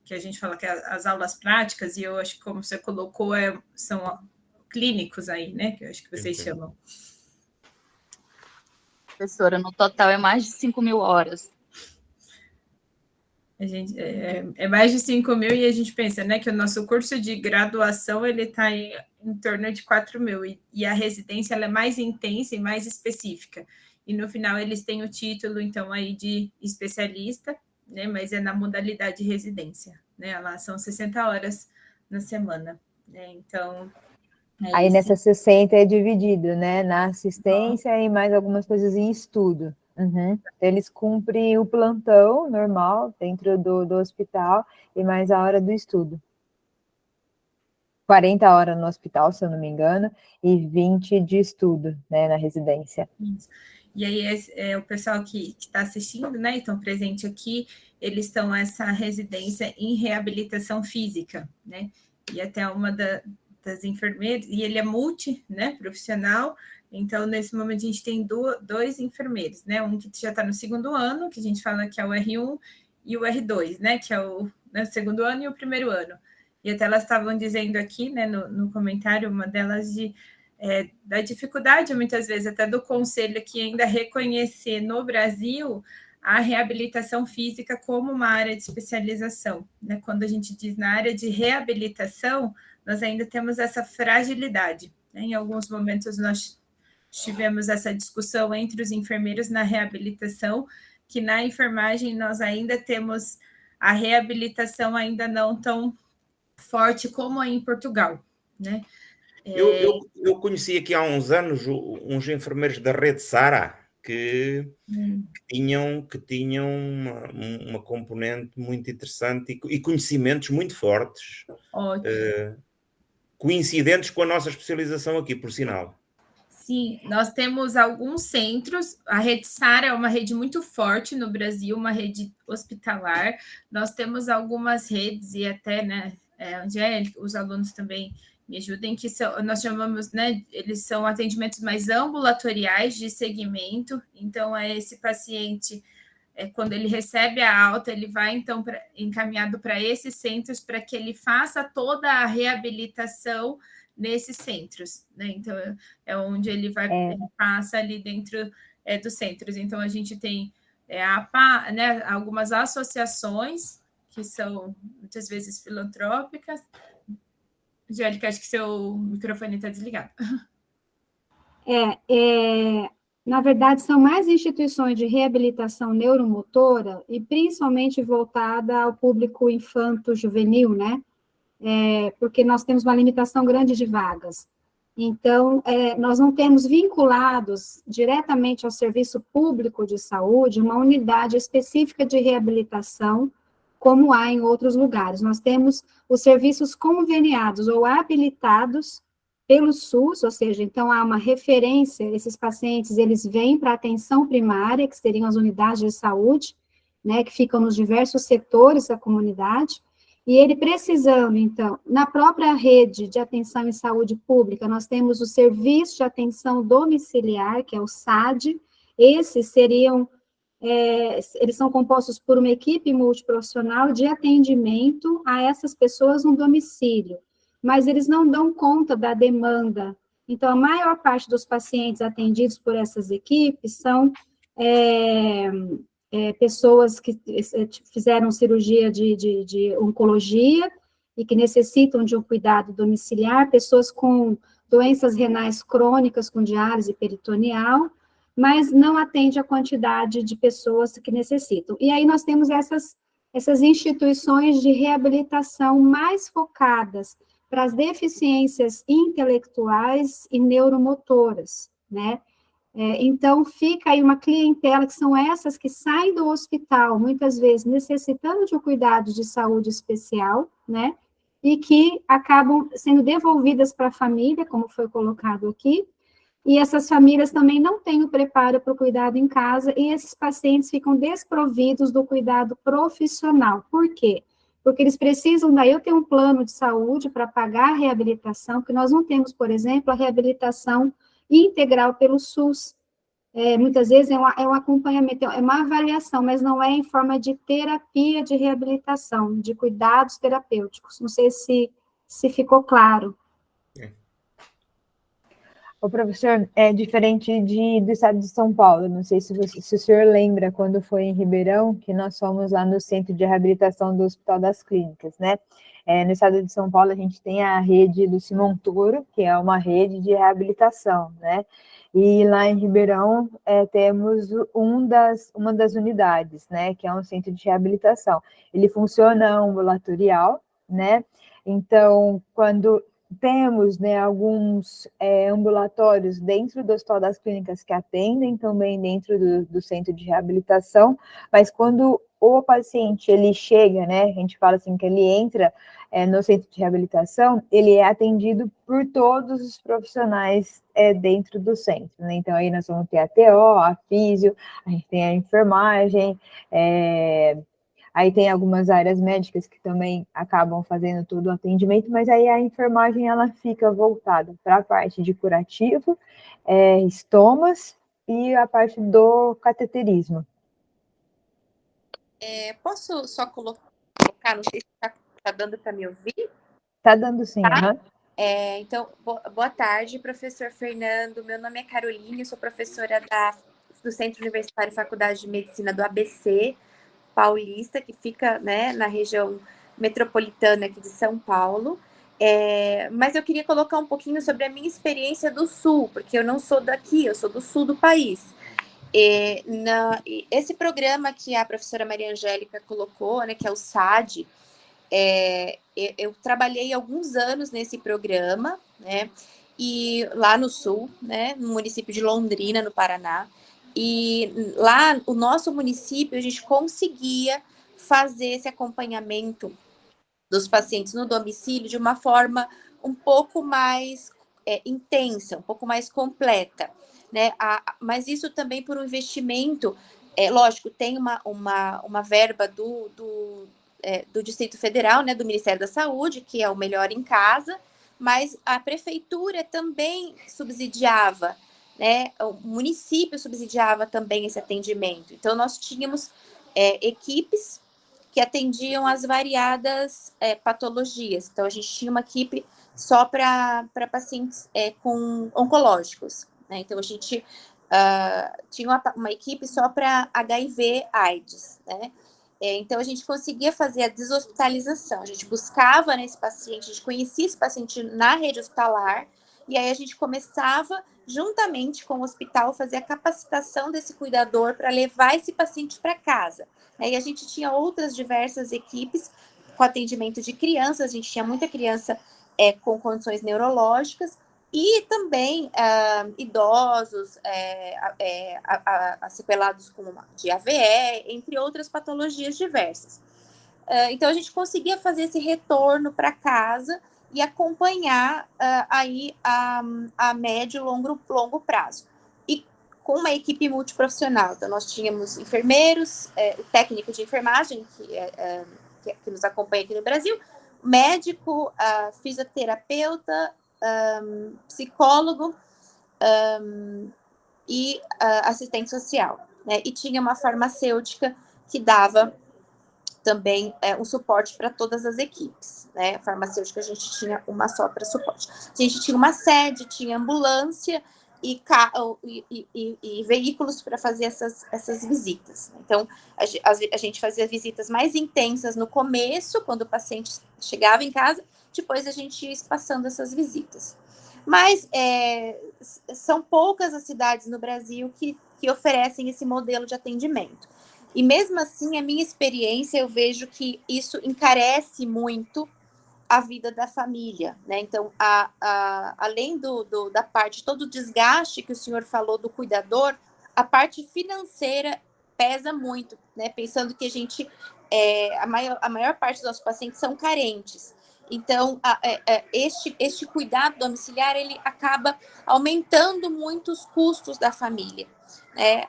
Que a gente fala que as aulas práticas, e eu acho que como você colocou, são clínicos aí, né? Que eu acho que vocês chamam. Professora, no total é mais de 5.000 horas. A gente, é mais de 5.000 e a gente pensa, né, que o nosso curso de graduação ele está em torno de 4.000 e a residência ela é mais intensa e mais específica. E no final eles têm o título, então, aí de especialista, né, mas é na modalidade de residência, né, lá são 60 horas na semana, né, então... Aí nessas 60 é dividido, né, na assistência e mais algumas coisas em estudo. Uhum. Eles cumprem o plantão normal dentro do hospital e mais a hora do estudo. 40 horas no hospital, se eu não me engano, e 20 de estudo, né, na residência. Isso. E aí o pessoal que está assistindo, né, estão presente aqui, eles estão essa residência em reabilitação física, né, e até uma das enfermeiras, e ele é né, profissional. Então, nesse momento, a gente tem 2 enfermeiros, né? Um que já está no 2º ano, que a gente fala que é o R1, e o R2, né? Que é o 2º ano e o 1º ano. E até elas estavam dizendo aqui, né, no comentário, uma delas da dificuldade, muitas vezes, até do conselho aqui ainda reconhecer no Brasil a reabilitação física como uma área de especialização, né? Quando a gente diz na área de reabilitação, nós ainda temos essa fragilidade, né? Em alguns momentos nós tivemos essa discussão entre os enfermeiros na reabilitação, que na enfermagem nós ainda temos a reabilitação ainda não tão forte como é em Portugal, né? Eu conheci aqui há uns anos uns enfermeiros da Rede Sara que tinham uma componente muito interessante e conhecimentos muito fortes, coincidentes com a nossa especialização aqui, por sinal. Sim, nós temos alguns centros, a Rede Sara é uma rede muito forte no Brasil, uma rede hospitalar, nós temos algumas redes, e até, né, Angélica, os alunos também me ajudem, que nós chamamos, né, eles são atendimentos mais ambulatoriais de segmento, então esse paciente, quando ele recebe a alta, ele vai, então, encaminhado para esses centros, para que ele faça toda a reabilitação nesses centros, né? Então, é onde ele passa ali dentro dos centros. Então, a gente tem né, algumas associações que são, muitas vezes, filantrópicas. Angélica, acho que seu microfone está desligado. Na verdade, são mais instituições de reabilitação neuromotora e principalmente voltada ao público infanto-juvenil, né? Porque nós temos uma limitação grande de vagas. Então, nós não temos vinculados diretamente ao serviço público de saúde uma unidade específica de reabilitação, como há em outros lugares. Nós temos os serviços conveniados ou habilitados pelo SUS, ou seja, então há uma referência, esses pacientes, eles vêm para a atenção primária, que seriam as unidades de saúde, né, que ficam nos diversos setores da comunidade, e ele precisando, então, na própria rede de atenção em saúde pública, nós temos o Serviço de Atenção Domiciliar, que é o SAD, esses seriam, eles são compostos por uma equipe multiprofissional de atendimento a essas pessoas no domicílio, mas eles não dão conta da demanda Então, a maior parte dos pacientes atendidos por essas equipes são pessoas que fizeram cirurgia de oncologia e que necessitam de um cuidado domiciliar, pessoas com doenças renais crônicas com diálise peritoneal, mas não atende a quantidade de pessoas que necessitam. E aí nós temos essas instituições de reabilitação mais focadas para as deficiências intelectuais e neuromotoras, né? Então, fica aí uma clientela que são essas que saem do hospital, muitas vezes necessitando de um cuidado de saúde especial, né? E que acabam sendo devolvidas para a família, como foi colocado aqui, e essas famílias também não têm o preparo para o cuidado em casa, e esses pacientes ficam desprovidos do cuidado profissional. Por quê? Porque eles precisam, daí eu tenho um plano de saúde para pagar a reabilitação, porque nós não temos, por exemplo, a reabilitação integral pelo SUS. Muitas vezes é um acompanhamento, é uma avaliação, mas não é em forma de terapia de reabilitação, de cuidados terapêuticos. Não sei se ficou claro. O professor, é diferente do estado de São Paulo, não sei se o senhor lembra quando foi em Ribeirão, que nós fomos lá no Centro de Reabilitação do Hospital das Clínicas, né? No estado de São Paulo, a gente tem a rede do Simão Toro, que é uma rede de reabilitação, né? E lá em Ribeirão temos uma das unidades, né? Que é um centro de reabilitação. Ele funciona ambulatorial, né? Então, quando temos, né, alguns ambulatórios dentro do Hospital das Clínicas que atendem também dentro do centro de reabilitação, mas quando o paciente ele chega, né, a gente fala assim que ele entra no centro de reabilitação, ele é atendido por todos os profissionais dentro do centro, né? Então aí nós vamos ter a TO, a físio, a gente tem a enfermagem, aí tem algumas áreas médicas que também acabam fazendo todo o atendimento, mas aí a enfermagem ela fica voltada para a parte de curativo, estomas e a parte do cateterismo. Posso só colocar, não sei se está dando para me ouvir? Está dando sim, tá? Uhum. Então, boa tarde, professor Fernando. Meu nome é Caroline, eu sou professora do Centro Universitário Faculdade de Medicina do ABC Paulista, que fica, né, na região metropolitana aqui de São Paulo. Mas eu queria colocar um pouquinho sobre a minha experiência do Sul, porque eu não sou daqui, eu sou do Sul do país. Esse programa que a professora Maria Angélica colocou, né, que é o SAD, eu trabalhei alguns anos nesse programa, né, e lá no Sul, né, no município de Londrina, no Paraná, e lá, o nosso município, a gente conseguia fazer esse acompanhamento dos pacientes no domicílio de uma forma um pouco mais intensa, um pouco mais completa, né? Mas isso também por um investimento, lógico, tem uma verba do Distrito Federal, né, do Ministério da Saúde, que é o Melhor em Casa, mas a prefeitura também subsidiava, né, o município subsidiava também esse atendimento. Então, nós tínhamos equipes que atendiam as variadas patologias. Então, a gente tinha uma equipe só para pacientes com oncológicos, né? Então, a gente tinha uma equipe só para HIV/AIDS, né? Então, a gente conseguia fazer a deshospitalização. A gente buscava nesse paciente, a gente conhecia esse paciente na rede hospitalar, e aí a gente começava, juntamente com o hospital, fazer a capacitação desse cuidador para levar esse paciente para casa. E a gente tinha outras diversas equipes com atendimento de crianças, a gente tinha muita criança com condições neurológicas, e também idosos, sequelados de AVE, entre outras patologias diversas. Então, a gente conseguia fazer esse retorno para casa e acompanhar aí a médio e longo prazo. E com uma equipe multiprofissional. Então, nós tínhamos enfermeiros, o técnico de enfermagem, que nos acompanha aqui no Brasil, médico, fisioterapeuta, psicólogo e assistente social, né? E tinha uma farmacêutica que dava também um suporte para todas as equipes, né? A farmacêutica a gente tinha uma só para suporte. A gente tinha uma sede, tinha ambulância e veículos para fazer essas visitas. Então, a gente fazia visitas mais intensas no começo, quando o paciente chegava em casa, depois a gente ia espaçando essas visitas. Mas são poucas as cidades no Brasil que oferecem esse modelo de atendimento. E mesmo assim, a minha experiência, eu vejo que isso encarece muito a vida da família, né? Então, além da parte, todo o desgaste que o senhor falou do cuidador, a parte financeira pesa muito, né? Pensando que a maior parte dos nossos pacientes são carentes. Então, este cuidado domiciliar, ele acaba aumentando muito os custos da família.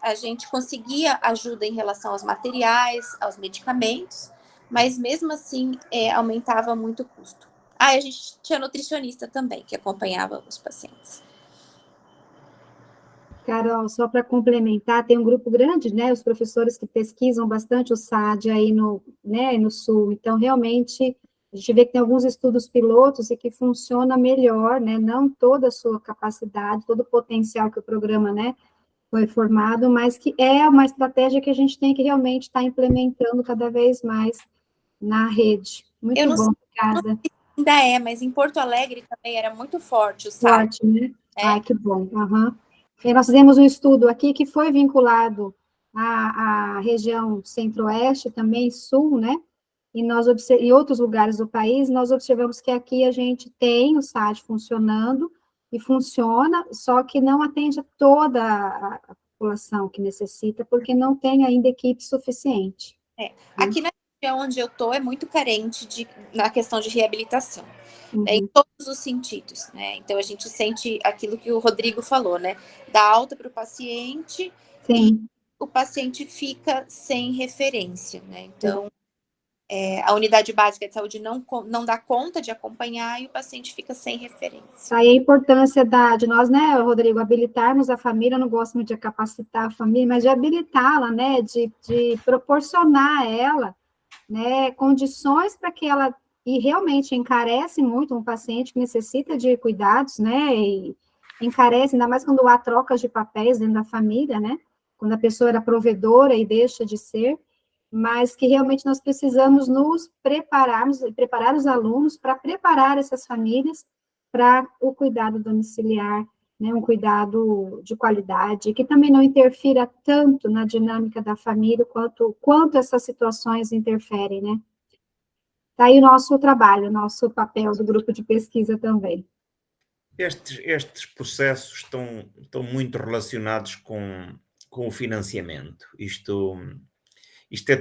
A gente conseguia ajuda em relação aos materiais, aos medicamentos, mas mesmo assim aumentava muito o custo. A gente tinha nutricionista também, que acompanhava os pacientes. Carol, só para complementar, tem um grupo grande, né, os professores que pesquisam bastante o SAD aí no Sul, então realmente a gente vê que tem alguns estudos pilotos e que funciona melhor, né, não toda a sua capacidade, todo o potencial que o programa, né, foi formado, mas que é uma estratégia que a gente tem que realmente estar implementando cada vez mais na rede. Muito bom, obrigada. Ainda mas em Porto Alegre também era muito forte o SAD. Forte, né? Ai, que bom. Uhum. E nós fizemos um estudo aqui que foi vinculado à região centro-oeste, também sul, né? E em outros lugares do país, nós observamos que aqui a gente tem o SAD funcionando, e funciona, só que não atende a toda a população que necessita, porque não tem ainda equipe suficiente. Aqui na região onde eu estou é muito carente na questão de reabilitação, Uhum. Em todos os sentidos, né? Então a gente sente aquilo que o Rodrigo falou, né? Dá alta para o paciente. Sim. E o paciente fica sem referência, né? Então a unidade básica de saúde não dá conta de acompanhar e o paciente fica sem referência. Aí a importância de nós, né, Rodrigo, habilitarmos a família, eu não gosto muito de capacitar a família, mas de habilitá-la, né, de proporcionar a ela, né, condições para que ela, e realmente encarece muito um paciente que necessita de cuidados, né, e encarece, ainda mais quando há trocas de papéis dentro da família, né, quando a pessoa era provedora e deixa de ser, mas que realmente nós precisamos nos prepararmos e preparar os alunos para preparar essas famílias para o cuidado domiciliar, né, um cuidado de qualidade, que também não interfira tanto na dinâmica da família quanto essas situações interferem, né? Está aí o nosso trabalho, o nosso papel do grupo de pesquisa também. Estes processos estão muito relacionados com o financiamento. Isto está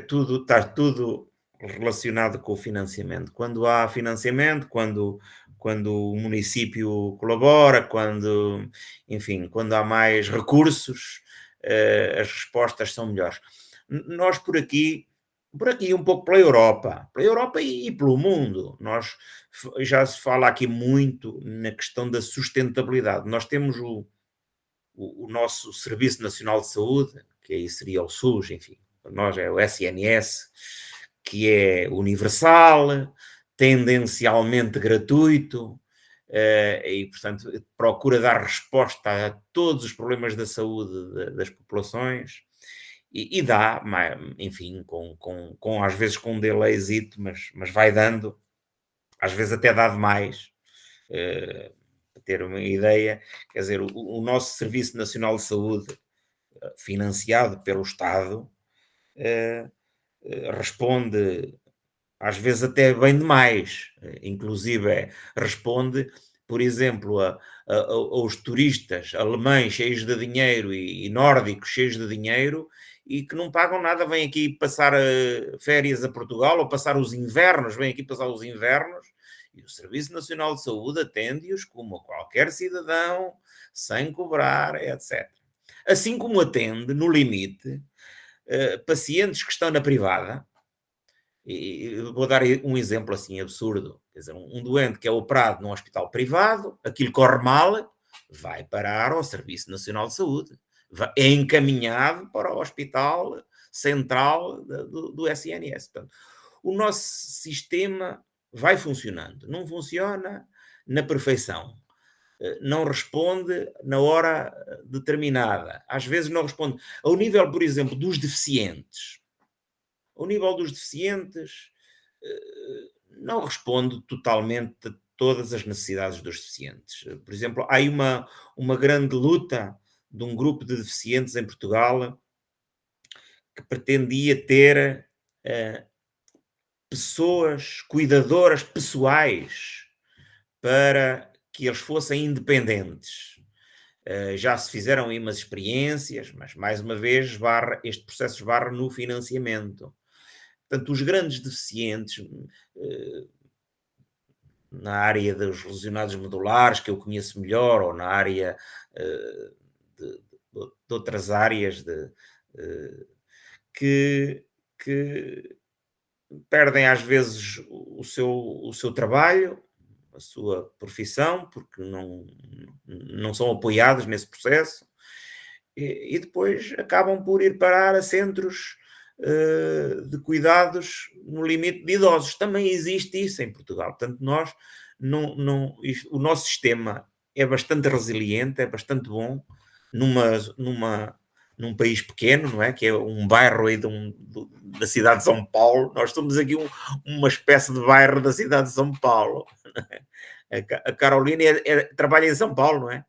tudo relacionado com o financiamento. Quando há financiamento, quando o município colabora, quando há mais recursos, as respostas são melhores. Nós por aqui um pouco pela Europa e pelo mundo, já se fala aqui muito na questão da sustentabilidade. Nós temos o nosso Serviço Nacional de Saúde, que aí seria o SUS, enfim, para nós é o SNS, que é universal, tendencialmente gratuito, e, portanto, procura dar resposta a todos os problemas da saúde das populações, e dá, enfim, às vezes com um delayzito, mas vai dando, às vezes até dá demais, para ter uma ideia. Quer dizer, o nosso Serviço Nacional de Saúde, financiado pelo Estado, responde às vezes até bem demais, inclusive responde, por exemplo, aos turistas alemães cheios de dinheiro e nórdicos cheios de dinheiro e que não pagam nada, vêm aqui passar férias a Portugal ou passar os invernos, vêm aqui passar os invernos, e o Serviço Nacional de Saúde atende-os como qualquer cidadão, sem cobrar, etc. Assim como atende, no limite, pacientes que estão na privada. E vou dar um exemplo assim absurdo. Quer dizer, um doente que é operado num hospital privado, aquilo corre mal, vai parar ao Serviço Nacional de Saúde. É encaminhado para o hospital central do SNS. Portanto, o nosso sistema vai funcionando. Não funciona na perfeição. Não responde na hora determinada. Às vezes não responde. Ao nível, por exemplo, dos deficientes. Ao nível dos deficientes, não responde totalmente a todas as necessidades dos deficientes. Por exemplo, há aí uma grande luta de um grupo de deficientes em Portugal que pretendia ter pessoas, cuidadoras pessoais, para que eles fossem independentes. Já se fizeram aí umas experiências, mas mais uma vez este processo esbarra no financiamento. Portanto, os grandes deficientes na área dos lesionados medulares, que eu conheço melhor, ou na área de outras áreas que perdem às vezes o seu trabalho, a sua profissão, porque não são apoiados nesse processo, e depois acabam por ir parar a centros de cuidados no limite de idosos. Também existe isso em Portugal. Portanto, nós o nosso sistema é bastante resiliente, é bastante bom num país pequeno, não é? Que é um bairro aí da cidade de São Paulo. Nós somos aqui uma espécie de bairro da cidade de São Paulo. A Carolina trabalha em São Paulo, não é?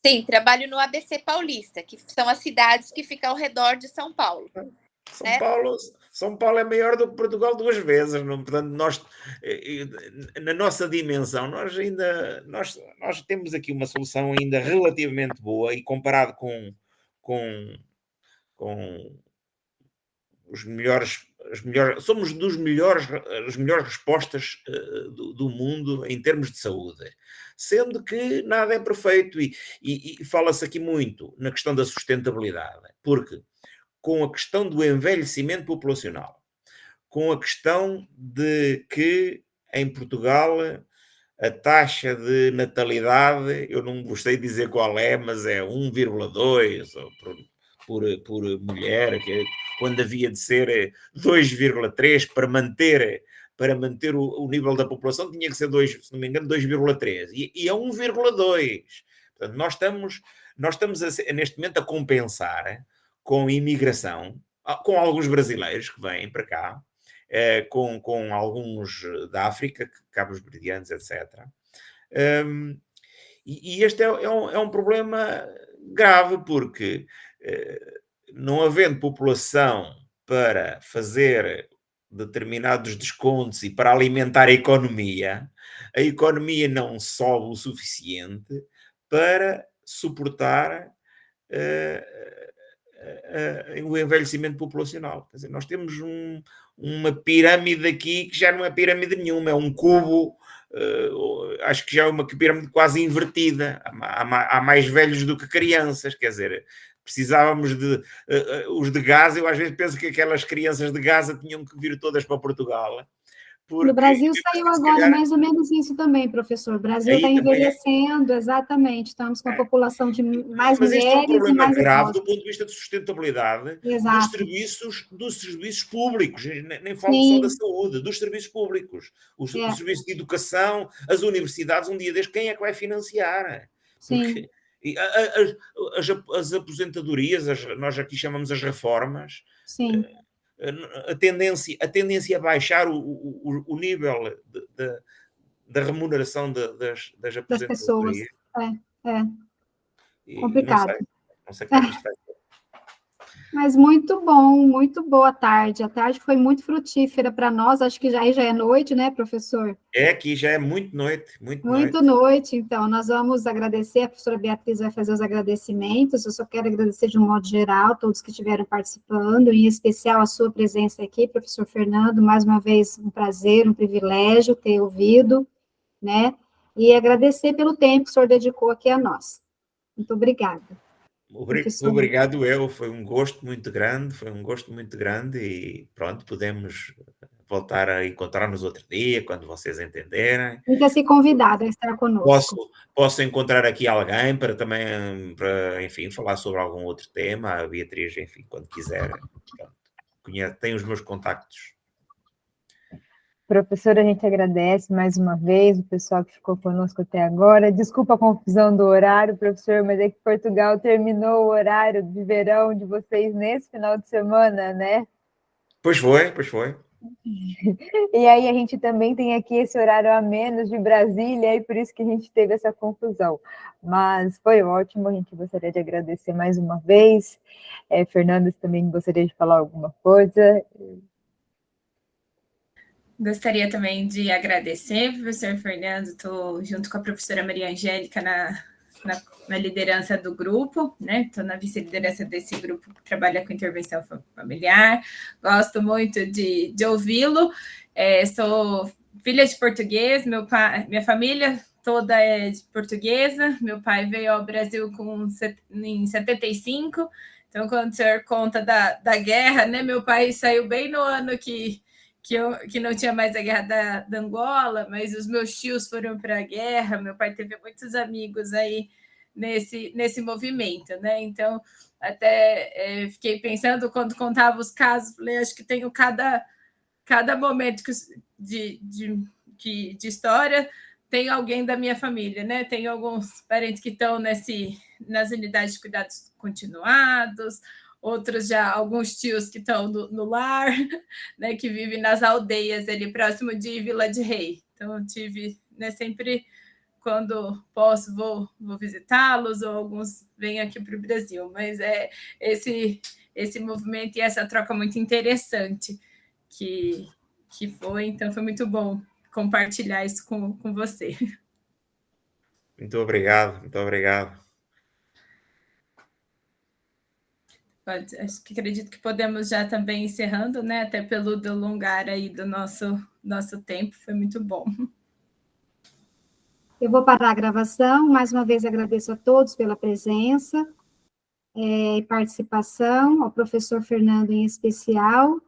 Sim, trabalho no ABC Paulista, que são as cidades que ficam ao redor de São Paulo. São Paulo é maior do que Portugal 2 vezes, não? Portanto, nós, na nossa dimensão, nós temos aqui uma solução ainda relativamente boa, e comparado com os melhores, somos as melhores respostas do mundo em termos de saúde, sendo que nada é perfeito, e fala-se aqui muito na questão da sustentabilidade, porque com a questão do envelhecimento populacional, com a questão de que em Portugal a taxa de natalidade, eu não gostei de dizer qual é, mas é 1,2 por mulher, que quando havia de ser 2,3 para manter o nível da população, tinha que ser 2, se não me engano, 2,3, e é 1,2. Portanto, nós estamos neste momento a compensar com imigração, com alguns brasileiros que vêm para cá, com alguns da África, Cabos Verdeanos, etc. E este é um problema grave, porque não havendo população para fazer determinados descontos e para alimentar a economia não sobe o suficiente para suportar o envelhecimento populacional. Quer dizer, nós temos uma pirâmide aqui que já não é pirâmide nenhuma, é um cubo, acho que já é uma pirâmide quase invertida. Há mais velhos do que crianças, quer dizer, precisávamos os de Gaza. Eu às vezes penso que aquelas crianças de Gaza tinham que vir todas para Portugal. No Brasil saiu agora mais ou menos isso também, professor. O Brasil está envelhecendo, exatamente. Estamos com a população de mais mulheres e mais idosos. Mas este é um problema grave do ponto de vista de sustentabilidade dos serviços públicos. Nem falo só da saúde, dos serviços públicos. Os serviços de educação, as universidades, um dia destes, quem é que vai financiar? Porque as aposentadorias, nós aqui chamamos as reformas. Sim. A tendência a baixar o nível da remuneração das aposentadorias. Das pessoas. Complicado. Não sei como isto vai ser. Mas muito bom, muito boa tarde. A tarde foi muito frutífera para nós. Acho que já é noite, né, professor? Aqui já é muito noite. Muito noite, então. Nós vamos agradecer, a professora Beatriz vai fazer os agradecimentos. Eu só quero agradecer de um modo geral todos que estiveram participando, em especial a sua presença aqui, professor Fernando. Mais uma vez, um prazer, um privilégio ter ouvido, né? E agradecer pelo tempo que o senhor dedicou aqui a nós. Muito obrigada. Obrigado foi um gosto muito grande, e pronto, podemos voltar a encontrar-nos outro dia, quando vocês entenderem. Sinta-se convidado a estar conosco. Posso encontrar aqui alguém para enfim, falar sobre algum outro tema, a Beatriz, enfim, quando quiser. Pronto. Tem os meus contactos Professora, a gente agradece mais uma vez o pessoal que ficou conosco até agora. Desculpa a confusão do horário, professor, mas é que Portugal terminou o horário de verão de vocês nesse final de semana, né? Pois foi, pois foi. E aí a gente também tem aqui esse horário a menos de Brasília, e por isso que a gente teve essa confusão. Mas foi ótimo, a gente gostaria de agradecer mais uma vez. Fernanda, também gostaria de falar alguma coisa? Gostaria também de agradecer, professor Fernando, estou junto com a professora Maria Angélica na liderança do grupo, né? Estou na vice-liderança desse grupo que trabalha com intervenção familiar. Gosto muito de ouvi-lo. Sou filha de português, minha família toda é portuguesa. Meu pai veio ao Brasil em 75. Então, quando o senhor conta da guerra, né? Meu pai saiu bem no ano que não tinha mais a guerra da Angola, mas os meus tios foram para a guerra, meu pai teve muitos amigos aí nesse movimento, né? Então, até fiquei pensando, quando contava os casos, falei, acho que tenho cada momento de história, tem alguém da minha família, né? Tenho alguns parentes que estão nas unidades de cuidados continuados, outros já, alguns tios que estão no lar, né, que vivem nas aldeias ali próximo de Vila de Rei. Então, eu tive, né, sempre, quando posso, vou visitá-los, ou alguns vêm aqui para o Brasil. Mas é esse movimento e essa troca muito interessante que foi. Então, foi muito bom compartilhar isso com você. Muito obrigado, muito obrigado. Acho que acredito que podemos já também encerrando, né? Até pelo delongar aí do nosso tempo, foi muito bom. Eu vou parar a gravação. Mais uma vez agradeço a todos pela presença e participação, ao professor Fernando em especial.